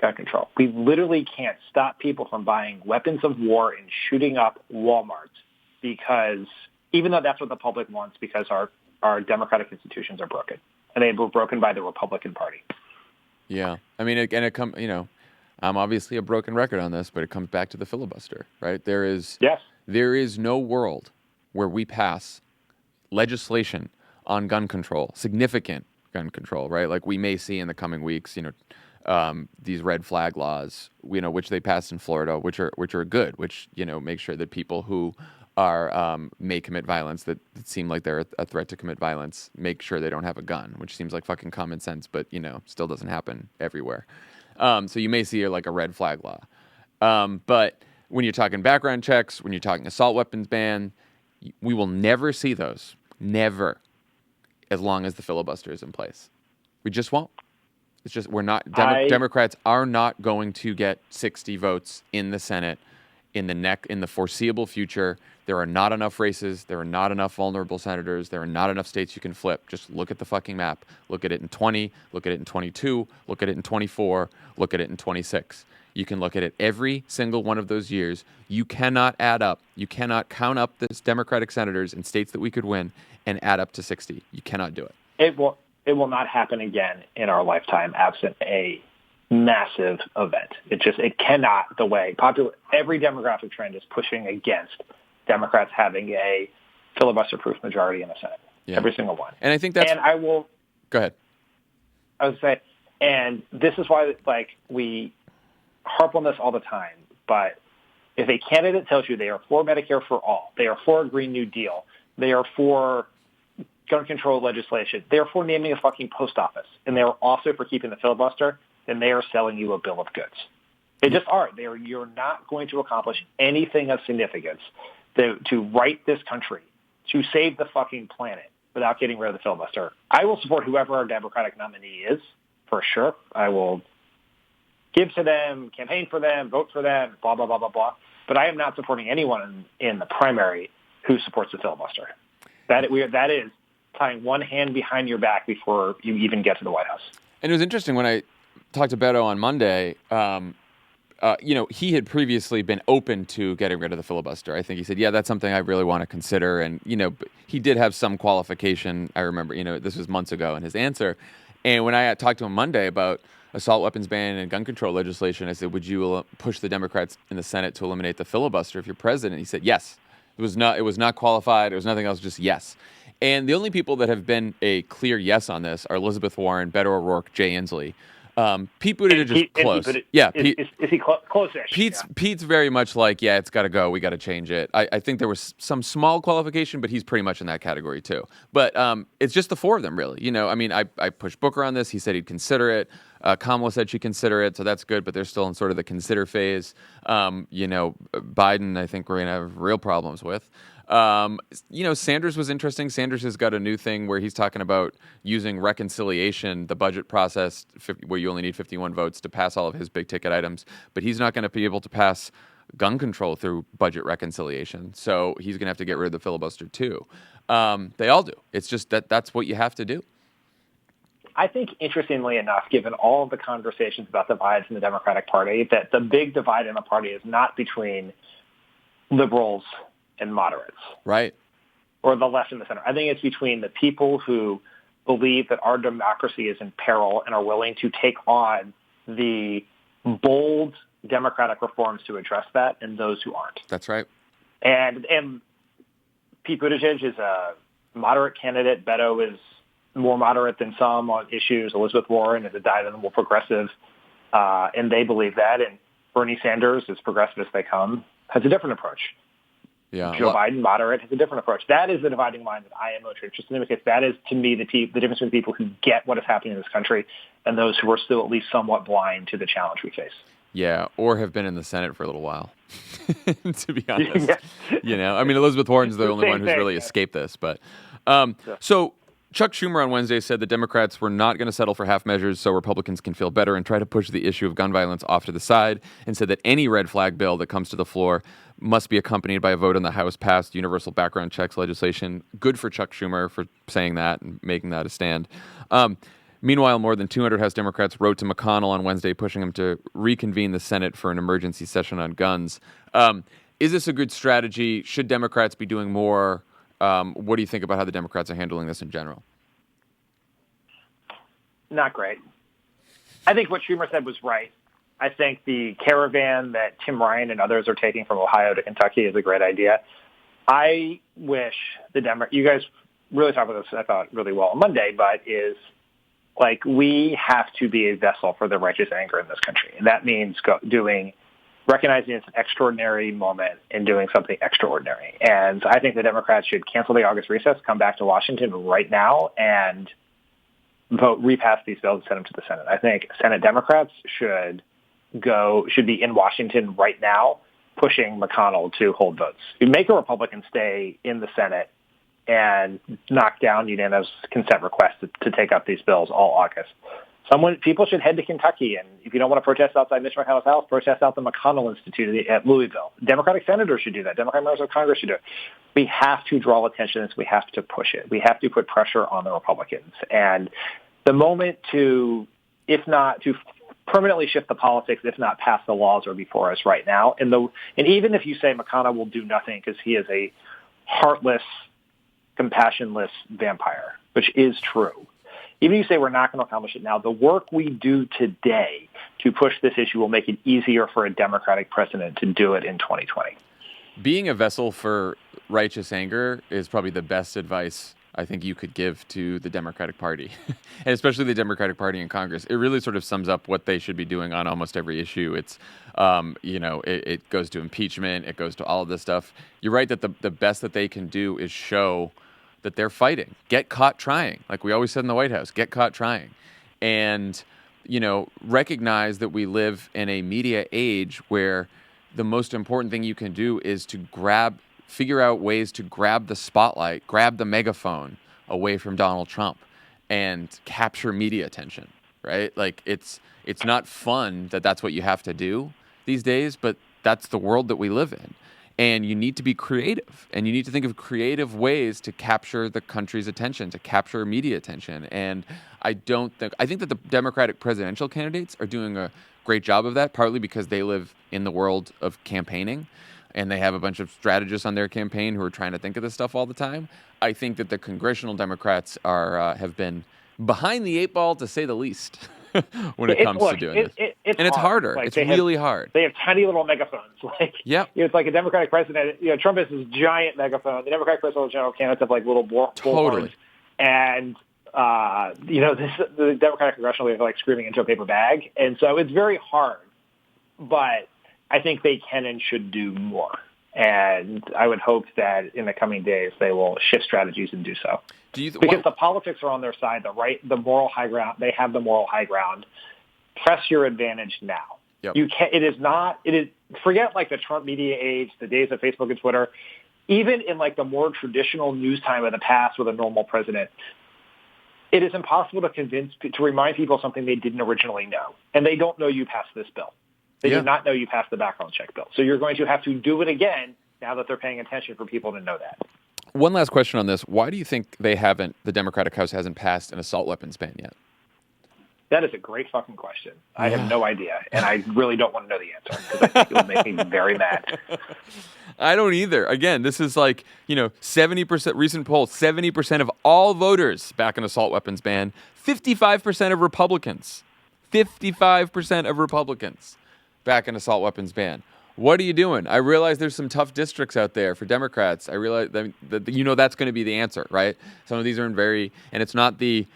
gun control. We literally can't stop people from buying weapons of war and shooting up Walmarts because, even though that's what the public wants, because our democratic institutions are broken. And they were broken by the Republican Party. Yeah. I mean, I'm obviously a broken record on this, but it comes back to the filibuster, right? There is no world where we pass legislation on gun control, significant gun control, right? Like we may see in the coming weeks, these red flag laws, which they passed in Florida, which are good, which, make sure that people who may commit violence, that seem like they're a threat to commit violence, make sure they don't have a gun, which seems like fucking common sense, but, still doesn't happen everywhere. So you may see like a red flag law. But when you're talking background checks, when you're talking assault weapons ban, we will never see those. Never. As long as the filibuster is in place. We just won't. It's just, we're not, Democrats are not going to get 60 votes in the Senate in the foreseeable future. There are not enough races. There are not enough vulnerable senators. There are not enough states you can flip. Just look at the fucking map. Look at it in 20, look at it in 22, look at it in 24, look at it in 26. You can look at it every single one of those years. You cannot add up. You cannot count up the Democratic senators in states that we could win and add up to 60. You cannot do it. It will not happen again in our lifetime absent a massive event. It cannot, every demographic trend is pushing against Democrats having a filibuster-proof majority in the Senate. Yeah. Every single one. And I think that's... And I will... Go ahead. I would say, and this is why, we harp on this all the time, but if a candidate tells you they are for Medicare for all, they are for a Green New Deal, they are for gun control legislation, they are for naming a fucking post office, and they are also for keeping the filibuster, then they are selling you a bill of goods. They just are. You're not going to accomplish anything of significance to right this country, to save the fucking planet without getting rid of the filibuster. I will support whoever our Democratic nominee is, for sure. I will give to them, campaign for them, vote for them, blah, blah, blah, blah, blah. But I am not supporting anyone in the primary who supports the filibuster. That is tying one hand behind your back before you even get to the White House. And it was interesting when I talked to Beto on Monday. He had previously been open to getting rid of the filibuster. I think he said, yeah, that's something I really want to consider. And, but he did have some qualification. I remember, this was months ago in his answer. And when I talked to him Monday about assault weapons ban and gun control legislation, I said, would you push the Democrats in the Senate to eliminate the filibuster if you're president? He said, yes. It was not qualified. It was nothing else, just yes. And the only people that have been a clear yes on this are Elizabeth Warren, Beto O'Rourke, Jay Inslee. Pete Buttigieg is close. Is he close-ish? Pete's very much like, yeah, it's got to go. We got to change it. I think there was some small qualification, but he's pretty much in that category too. But it's just the four of them, really. I pushed Booker on this. He said he'd consider it. Kamala said she'd consider it, so that's good. But they're still in sort of the consider phase. Biden, I think we're going to have real problems with. Sanders was interesting. Sanders has got a new thing where he's talking about using reconciliation, the budget process, where you only need 51 votes to pass all of his big ticket items. But he's not going to be able to pass gun control through budget reconciliation. So he's going to have to get rid of the filibuster too. They all do. It's just that's what you have to do. I think, interestingly enough, given all of the conversations about divides in the Democratic Party, that the big divide in the party is not between liberals and moderates. Right. Or the left and the center. I think it's between the people who believe that our democracy is in peril and are willing to take on the bold democratic reforms to address that, and those who aren't. That's right. And Pete Buttigieg is a moderate candidate. Beto is more moderate than some on issues. Elizabeth Warren is a dyed more progressive, and they believe that. And Bernie Sanders, as progressive as they come, has a different approach. Yeah, Joe Biden, moderate, has a different approach. That is the dividing line that I am most interested in, because that is, to me, the difference between people who get what is happening in this country and those who are still at least somewhat blind to the challenge we face. Yeah, or have been in the Senate for a little while, to be honest. Yeah. Elizabeth Warren's the only one who's really escaped this. But So Chuck Schumer on Wednesday said the Democrats were not going to settle for half measures so Republicans can feel better and try to push the issue of gun violence off to the side, and said that any red flag bill that comes to the floor must be accompanied by a vote on the House passed universal background checks legislation. Good for Chuck Schumer for saying that and making that a stand. Meanwhile, more than 200 House Democrats wrote to McConnell on Wednesday pushing him to reconvene the Senate for an emergency session on guns. Is this a good strategy? Should Democrats be doing more? What do you think about how the Democrats are handling this in general? Not great. I think what Schumer said was right. I think the caravan that Tim Ryan and others are taking from Ohio to Kentucky is a great idea. I wish you guys really talked about this, I thought, really well on Monday, but is like we have to be a vessel for the righteous anger in this country. And that means recognizing it's an extraordinary moment and doing something extraordinary. And I think the Democrats should cancel the August recess, come back to Washington right now, and repass these bills and send them to the Senate. I think Senate Democrats should be in Washington right now, pushing McConnell to hold votes. You make a Republican stay in the Senate and knock down unanimous consent requests to take up these bills all August. People should head to Kentucky, and if you don't want to protest outside Mitch McConnell's house, protest out the McConnell Institute at Louisville. Democratic senators should do that. Democratic members of Congress should do it. We have to draw attention to this. We have to push it. We have to put pressure on the Republicans. And the moment to permanently shift the politics, if not pass the laws, are before us right now. And even if you say McConnell will do nothing because he is a heartless, compassionless vampire, which is true. Even if you say we're not going to accomplish it now, the work we do today to push this issue will make it easier for a Democratic president to do it in 2020. Being a vessel for righteous anger is probably the best advice I think you could give to the Democratic Party, and especially the Democratic Party in Congress. It really sort of sums up what they should be doing on almost every issue. It's, it goes to impeachment. It goes to all of this stuff. You're right that the best that they can do is show that they're fighting. Get caught trying. Like we always said in the White House, get caught trying. And, recognize that we live in a media age where the most important thing you can do is to figure out ways to grab the spotlight, grab the megaphone away from Donald Trump and capture media attention, right? Like it's not fun that's what you have to do these days, but that's the world that we live in. And you need to be creative, and you need to think of creative ways to capture the country's attention, to capture media attention. And I think that the Democratic presidential candidates are doing a great job of that, partly because they live in the world of campaigning, and they have a bunch of strategists on their campaign who are trying to think of this stuff all the time. I think that the congressional Democrats have been behind the eight ball, to say the least, when it comes to doing this. It's harder. Like it's really hard. They have tiny little megaphones. It's like a Democratic president. Trump has this giant megaphone. The Democratic presidential general candidates have like little bullhorns. And the Democratic congressional leaders are like screaming into a paper bag. And so it's very hard. But I think they can and should do more. And I would hope that in the coming days they will shift strategies and do so. Because the politics are on their side, the moral high ground. They have the moral high ground. Press your advantage now. Yep. You can't. Forget like the Trump media age, the days of Facebook and Twitter. Even in like the more traditional news time of the past with a normal president, it is impossible to remind people of something they didn't originally know, and they don't know you passed this bill. They do not know you passed the background check bill. So you're going to have to do it again now that they're paying attention for people to know that. One last question on this. Why do you think the Democratic House hasn't passed an assault weapons ban yet? That is a great fucking question. I have no idea, and I really don't want to know the answer because I think it would make me very mad. I don't either. Again, this is like, 70%, recent poll, 70% of all voters back an assault weapons ban, 55% of Republicans. 55% of Republicans back an assault weapons ban. What are you doing? I realize there's some tough districts out there for Democrats. I realize that that's going to be the answer, right? Some of these are and it's not the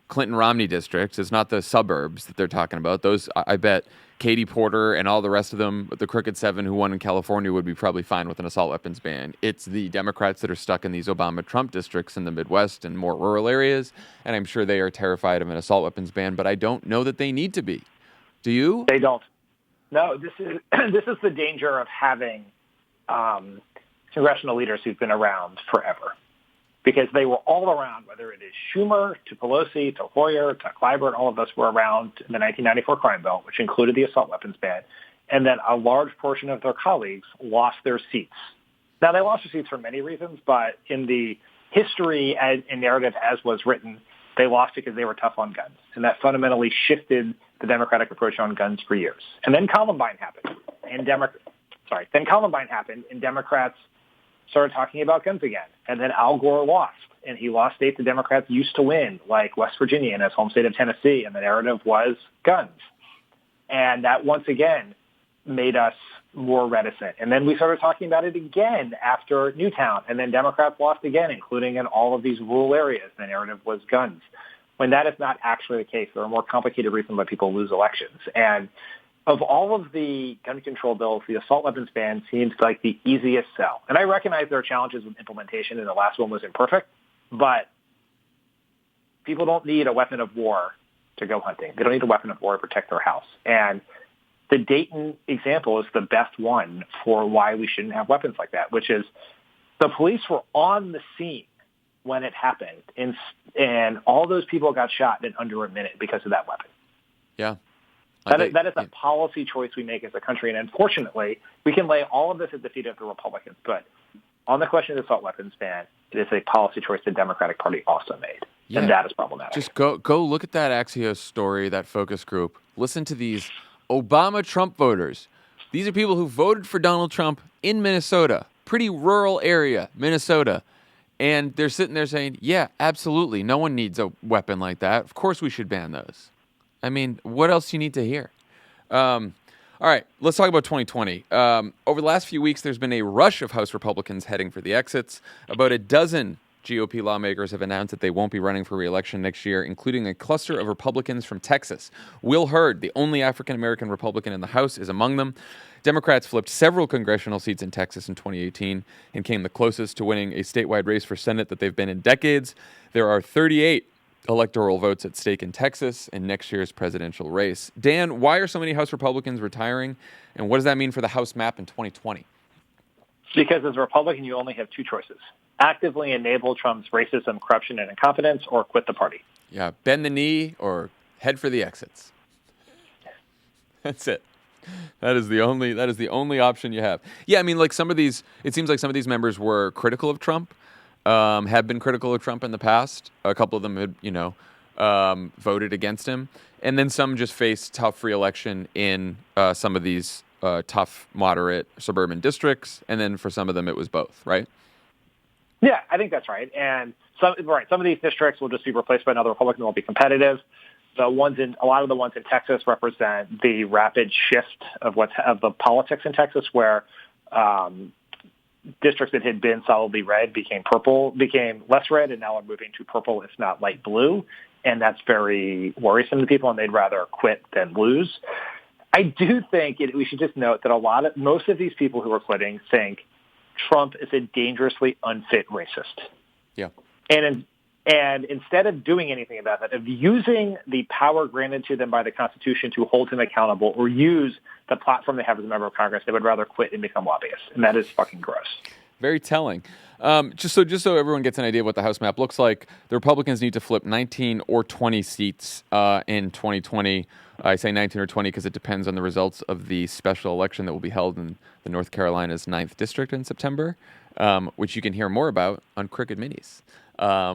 Clinton-Romney districts. It's not the suburbs that they're talking about. Those, I bet Katie Porter and all the rest of them, the Crooked Seven who won in California, would be probably fine with an assault weapons ban. It's the Democrats that are stuck in these Obama-Trump districts in the Midwest and more rural areas, and I'm sure they are terrified of an assault weapons ban, but I don't know that they need to be. Do you? They don't. No, this is the danger of having congressional leaders who've been around forever. because they were all around, whether it is Schumer to Pelosi to Hoyer to Clyburn, all of us were around the 1994 crime bill, which included the assault weapons ban, and then a large portion of their colleagues lost their seats. Now, they lost their seats for many reasons, but in the history and narrative as was written, they lost because they were tough on guns, and that fundamentally shifted the Democratic approach on guns for years. And then Columbine happened, and Democrats started talking about guns again. And then Al Gore lost, and he lost states the Democrats used to win, like West Virginia and his home state of Tennessee, and the narrative was guns. And that once again made us more reticent. And then we started talking about it again after Newtown, and then Democrats lost again, including in all of these rural areas. The narrative was guns. When that is not actually the case, there are more complicated reasons why people lose elections. And of all of the gun control bills, the assault weapons ban seems like the easiest sell. And I recognize there are challenges with implementation, and the last one was imperfect, but people don't need a weapon of war to go hunting. They don't need a weapon of war to protect their house. And the Dayton example is the best one for why we shouldn't have weapons like that, which is the police were on the scene when it happened, and all those people got shot in under a minute because of that weapon. Yeah. That is a policy choice we make as a country, and unfortunately, we can lay all of this at the feet of the Republicans, but on the question of the assault weapons ban, it is a policy choice the Democratic Party also made, and that is problematic. Just go look at that Axios story, that focus group. Listen to these Obama-Trump voters. These are people who voted for Donald Trump in Minnesota, pretty rural area, Minnesota, and they're sitting there saying, yeah, absolutely, no one needs a weapon like that. Of course we should ban those. I mean, what else do you need to hear? All right, let's talk about 2020. Over the last few weeks, there's been a rush of House Republicans heading for the exits. About a dozen GOP lawmakers have announced that they won't be running for re-election next year, including a cluster of Republicans from Texas. Will Hurd, the only African-American Republican in the House, is among them. Democrats flipped several congressional seats in Texas in 2018 and came the closest to winning a statewide race for Senate that they've been in decades. There are 38 electoral votes at stake in Texas in next year's presidential race. Dan, why are so many House Republicans retiring, and what does that mean for the House map in 2020? Because as a Republican, you only have two choices. Actively enable Trump's racism, corruption, and incompetence, or quit the party. Yeah, bend the knee or head for the exits. That's it. That is the only option you have. Yeah, I mean, like it seems like some of these members were critical of Trump, have been critical of Trump in the past. A couple of them had, voted against him. And then some just faced tough re-election in some of these tough, moderate suburban districts. And then for some of them, it was both, right? Yeah, I think that's right. And some of these districts will just be replaced by another Republican who will be competitive. A lot of the ones in Texas represent the rapid shift of the politics in Texas, where districts that had been solidly red became less red, and now are moving to purple, if not light blue. And that's very worrisome to people, and they'd rather quit than lose. I do think we should just note that most of these people who are quitting think Trump is a dangerously unfit racist. Yeah. And instead of doing anything about that, of using the power granted to them by the Constitution to hold him accountable or use the platform they have as a member of Congress, they would rather quit and become lobbyists. And that is fucking gross. Very telling. Just so everyone gets an idea of what the House map looks like, the Republicans need to flip 19 or 20 seats in 2020. I say 19 or 20 because it depends on the results of the special election that will be held in the North Carolina's 9th District in September, which you can hear more about on Crooked Minis.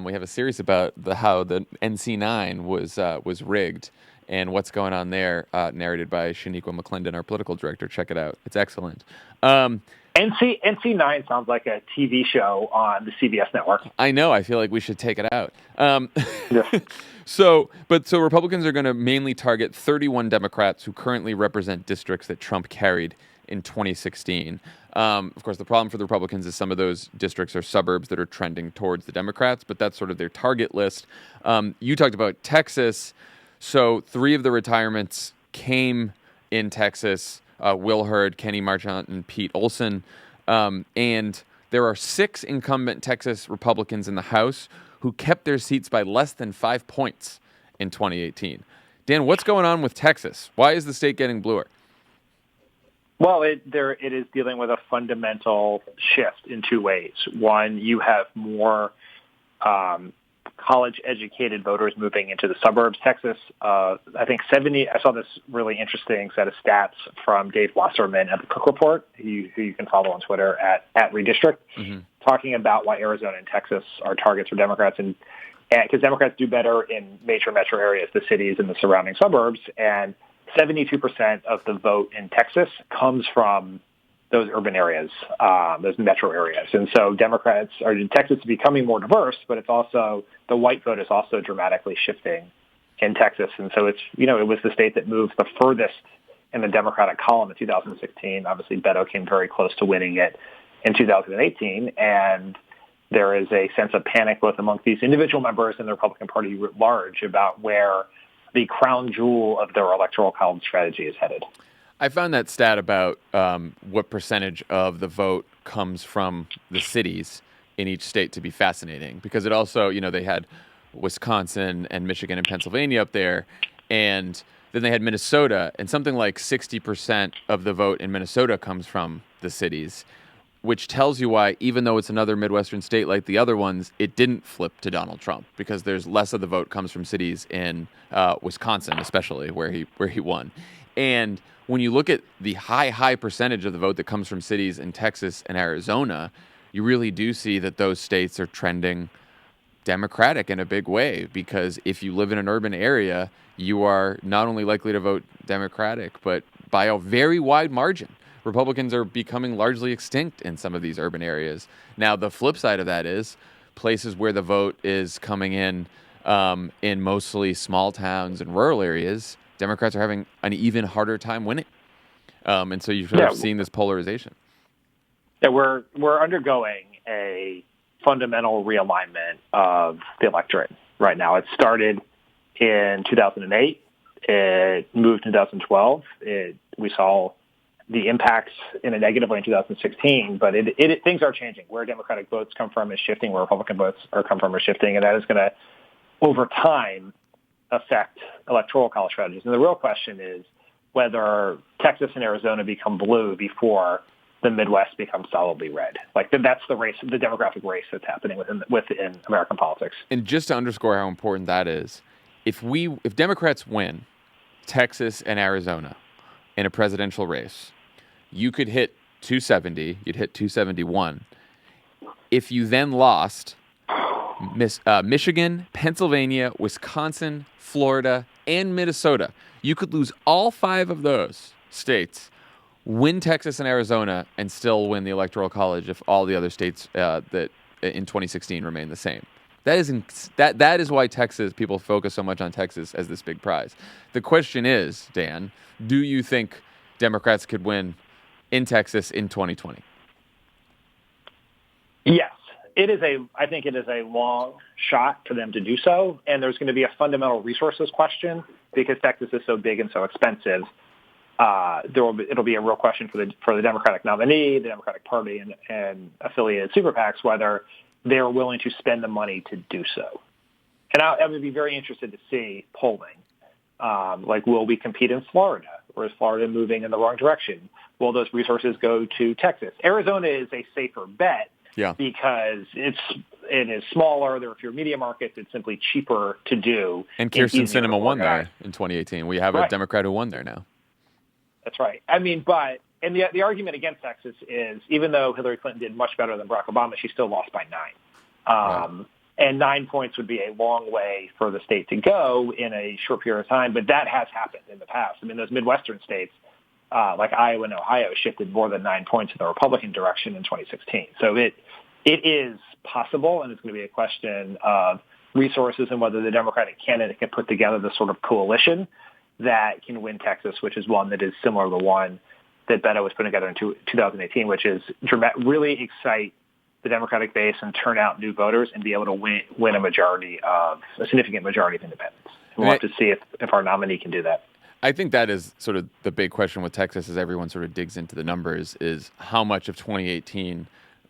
We have a series about how the NC9 was rigged and what's going on there, narrated by Shaniqua McClendon, our political director. Check it out. It's excellent. NC9 sounds like a TV show on the CBS network. I know. I feel like we should take it out. Yeah. So Republicans are going to mainly target 31 Democrats who currently represent districts that Trump carried in 2016. Of course, the problem for the Republicans is some of those districts are suburbs that are trending towards the Democrats, but that's sort of their target list. You talked about Texas. So 3 of the retirements came in Texas. Will Hurd, Kenny Marchant, and Pete Olson. And there are 6 incumbent Texas Republicans in the House who kept their seats by less than 5 points in 2018. Dan, what's going on with Texas? Why is the state getting bluer? Well, it is dealing with a fundamental shift in 2 ways. One, you have more college-educated voters moving into the suburbs. Texas, I think 70. I saw this really interesting set of stats from Dave Wasserman at the Cook Report, who you can follow on Twitter at Redistrict, talking about why Arizona and Texas are targets for Democrats, and because Democrats do better in major metro areas, the cities and the surrounding suburbs, and 72% of the vote in Texas comes from those urban areas, those metro areas. And so Democrats are in Texas becoming more diverse, but it's also, the white vote is also dramatically shifting in Texas. And so it's, it was the state that moved the furthest in the Democratic column in 2016. Obviously, Beto came very close to winning it in 2018. And there is a sense of panic both among these individual members and the Republican Party writ large about where the crown jewel of their electoral college strategy is headed. I found that stat about what percentage of the vote comes from the cities in each state to be fascinating, because it also, they had Wisconsin and Michigan and Pennsylvania up there, and then they had Minnesota, and something like 60% of the vote in Minnesota comes from the cities, which tells you why, even though it's another Midwestern state like the other ones, it didn't flip to Donald Trump, because there's less of the vote comes from cities in Wisconsin, especially where he won. And when you look at the high percentage of the vote that comes from cities in Texas and Arizona, you really do see that those states are trending Democratic in a big way, because if you live in an urban area, you are not only likely to vote Democratic, but by a very wide margin. Republicans are becoming largely extinct in some of these urban areas. Now, the flip side of that is places where the vote is coming in mostly small towns and rural areas, Democrats are having an even harder time winning. And so you've sort of seen this polarization. Yeah, we're undergoing a fundamental realignment of the electorate right now. It started in 2008. It moved in 2012. We saw the impacts in a negative way in 2016, but things are changing. Where Democratic votes come from is shifting, where Republican votes come from are shifting, and that is going to, over time, affect electoral college strategies. And the real question is whether Texas and Arizona become blue before the Midwest becomes solidly red. Like that's the race, the demographic race that's happening within American politics. And just to underscore how important that is, if Democrats win Texas and Arizona in a presidential race, you could hit 270, you'd hit 271. If you then lost Michigan, Pennsylvania, Wisconsin, Florida, and Minnesota, you could lose all 5 of those states, win Texas and Arizona, and still win the Electoral College if all the other states that in 2016 remain the same. That is why Texas, people focus so much on Texas as this big prize. The question is, Dan, do you think Democrats could win in Texas in 2020? Yes. I think it is a long shot for them to do so, and there's going to be a fundamental resources question because Texas is so big and so expensive. It'll be a real question for the Democratic nominee, the Democratic Party, and affiliated super PACs whether they're willing to spend the money to do so. And I would be very interested to see polling. Will we compete in Florida, or is Florida moving in the wrong direction? Will those resources go to Texas? Arizona is a safer bet. Yeah. Because it is smaller. There are fewer media markets. It's simply cheaper to do. And Kyrsten Sinema won there in 2018. We have a Democrat who won there now. That's right. I mean, and the argument against Texas is even though Hillary Clinton did much better than Barack Obama, she still lost by 9. And 9 points would be a long way for the state to go in a short period of time. But that has happened in the past. I mean, those Midwestern states, like Iowa and Ohio, shifted more than 9 points in the Republican direction in 2016. So it is possible, and it's going to be a question of resources and whether the Democratic candidate can put together the sort of coalition that can win Texas, which is one that is similar to the one that Beto was putting together in 2018, which is really excite the Democratic base and turn out new voters and be able to win a significant majority of independents. We'll have to see if our nominee can do that. I think that is sort of the big question with Texas as everyone sort of digs into the numbers is how much of 2018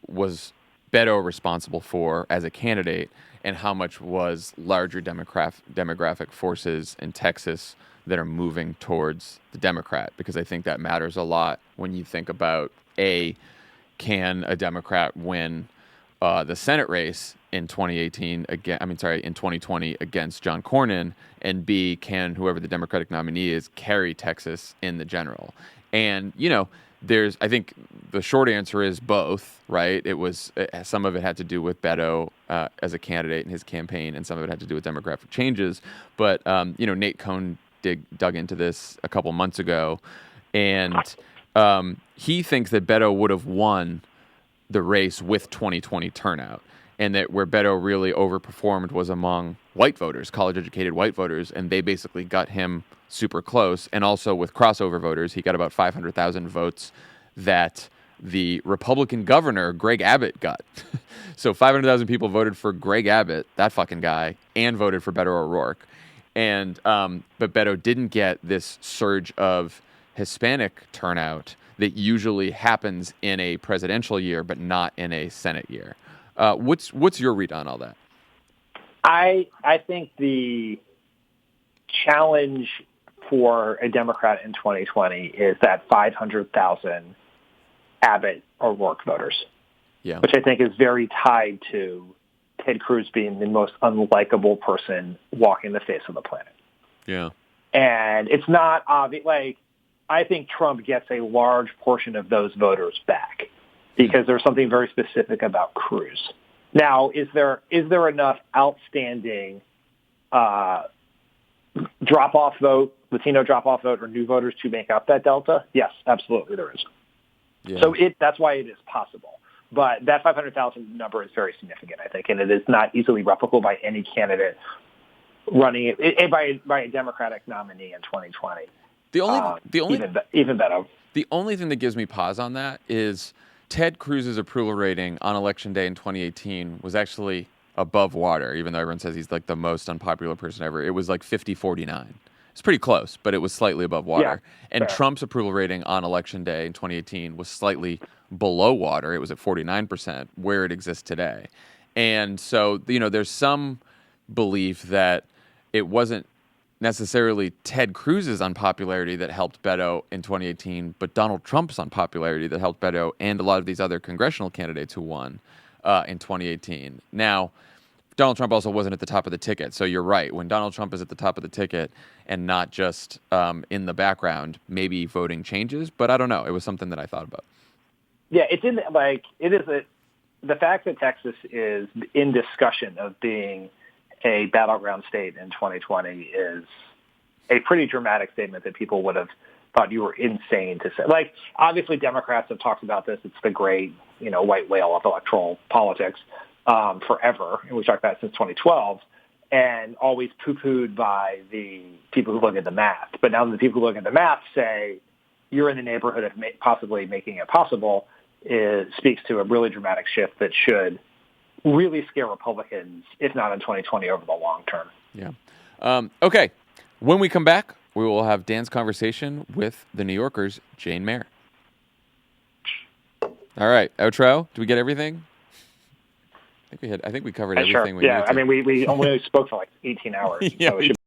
was Beto responsible for as a candidate and how much was larger demographic forces in Texas that are moving towards the Democrat, because I think that matters a lot when you think about, can a Democrat win the Senate race, in 2018 again. I mean, sorry, in 2020 against John Cornyn, and B, can whoever the Democratic nominee is carry Texas in the general? And I think the short answer is both, right? It was some of it had to do with Beto as a candidate in his campaign, and some of it had to do with demographic changes. But Nate Cohn dug into this a couple months ago, and he thinks that Beto would have won the race with 2020 turnout, and that where Beto really overperformed was among white voters, college-educated white voters, and they basically got him super close. And also with crossover voters, he got about 500,000 votes that the Republican governor, Greg Abbott, got. So 500,000 people voted for Greg Abbott, that fucking guy, and voted for Beto O'Rourke. And but Beto didn't get this surge of Hispanic turnout that usually happens in a presidential year, but not in a Senate year. What's your read on all that? I think the challenge for a Democrat in 2020 is that 500,000 Abbott O'Rourke voters, which I think is very tied to Ted Cruz being the most unlikable person walking the face of the planet. Yeah. And it's not obvious. I think Trump gets a large portion of those voters back because there's something very specific about Cruz. Now, is there enough outstanding drop-off vote, Latino drop-off vote, or new voters to make up that delta? Yes, absolutely there is. Yeah. So that's why it is possible. But that 500,000 number is very significant, I think, and it is not easily replicable by any candidate running it by a Democratic nominee in 2020. Even better. The only thing that gives me pause on that is Ted Cruz's approval rating on Election Day in 2018 was actually above water, even though everyone says he's like the most unpopular person ever. It was like 50-49. It's pretty close, but it was slightly above water. Yeah, and fair. Trump's approval rating on Election Day in 2018 was slightly below water. It was at 49%, where it exists today. And so, there's some belief that it wasn't necessarily Ted Cruz's unpopularity that helped Beto in 2018, but Donald Trump's unpopularity that helped Beto and a lot of these other congressional candidates who won in 2018. Now, Donald Trump also wasn't at the top of the ticket, so you're right. When Donald Trump is at the top of the ticket and not just in the background, maybe voting changes, but I don't know. It was something that I thought about. Yeah, the fact that Texas is in discussion of being a battleground state in 2020 is a pretty dramatic statement that people would have thought you were insane to say. Obviously, Democrats have talked about this. It's the great, white whale of electoral politics forever, and we've talked about it since 2012, and always poo-pooed by the people who look at the math. But now the people who look at the math say you're in the neighborhood of possibly making it possible. It speaks to a really dramatic shift that should really scare Republicans, if not in 2020, over the long term. Yeah. Okay. When we come back, we will have Dan's conversation with the New Yorker's Jane Mayer. All right. Outro. Do we get everything? I think we covered everything we needed to. I mean, we only spoke for 18 hours. Yeah, so it should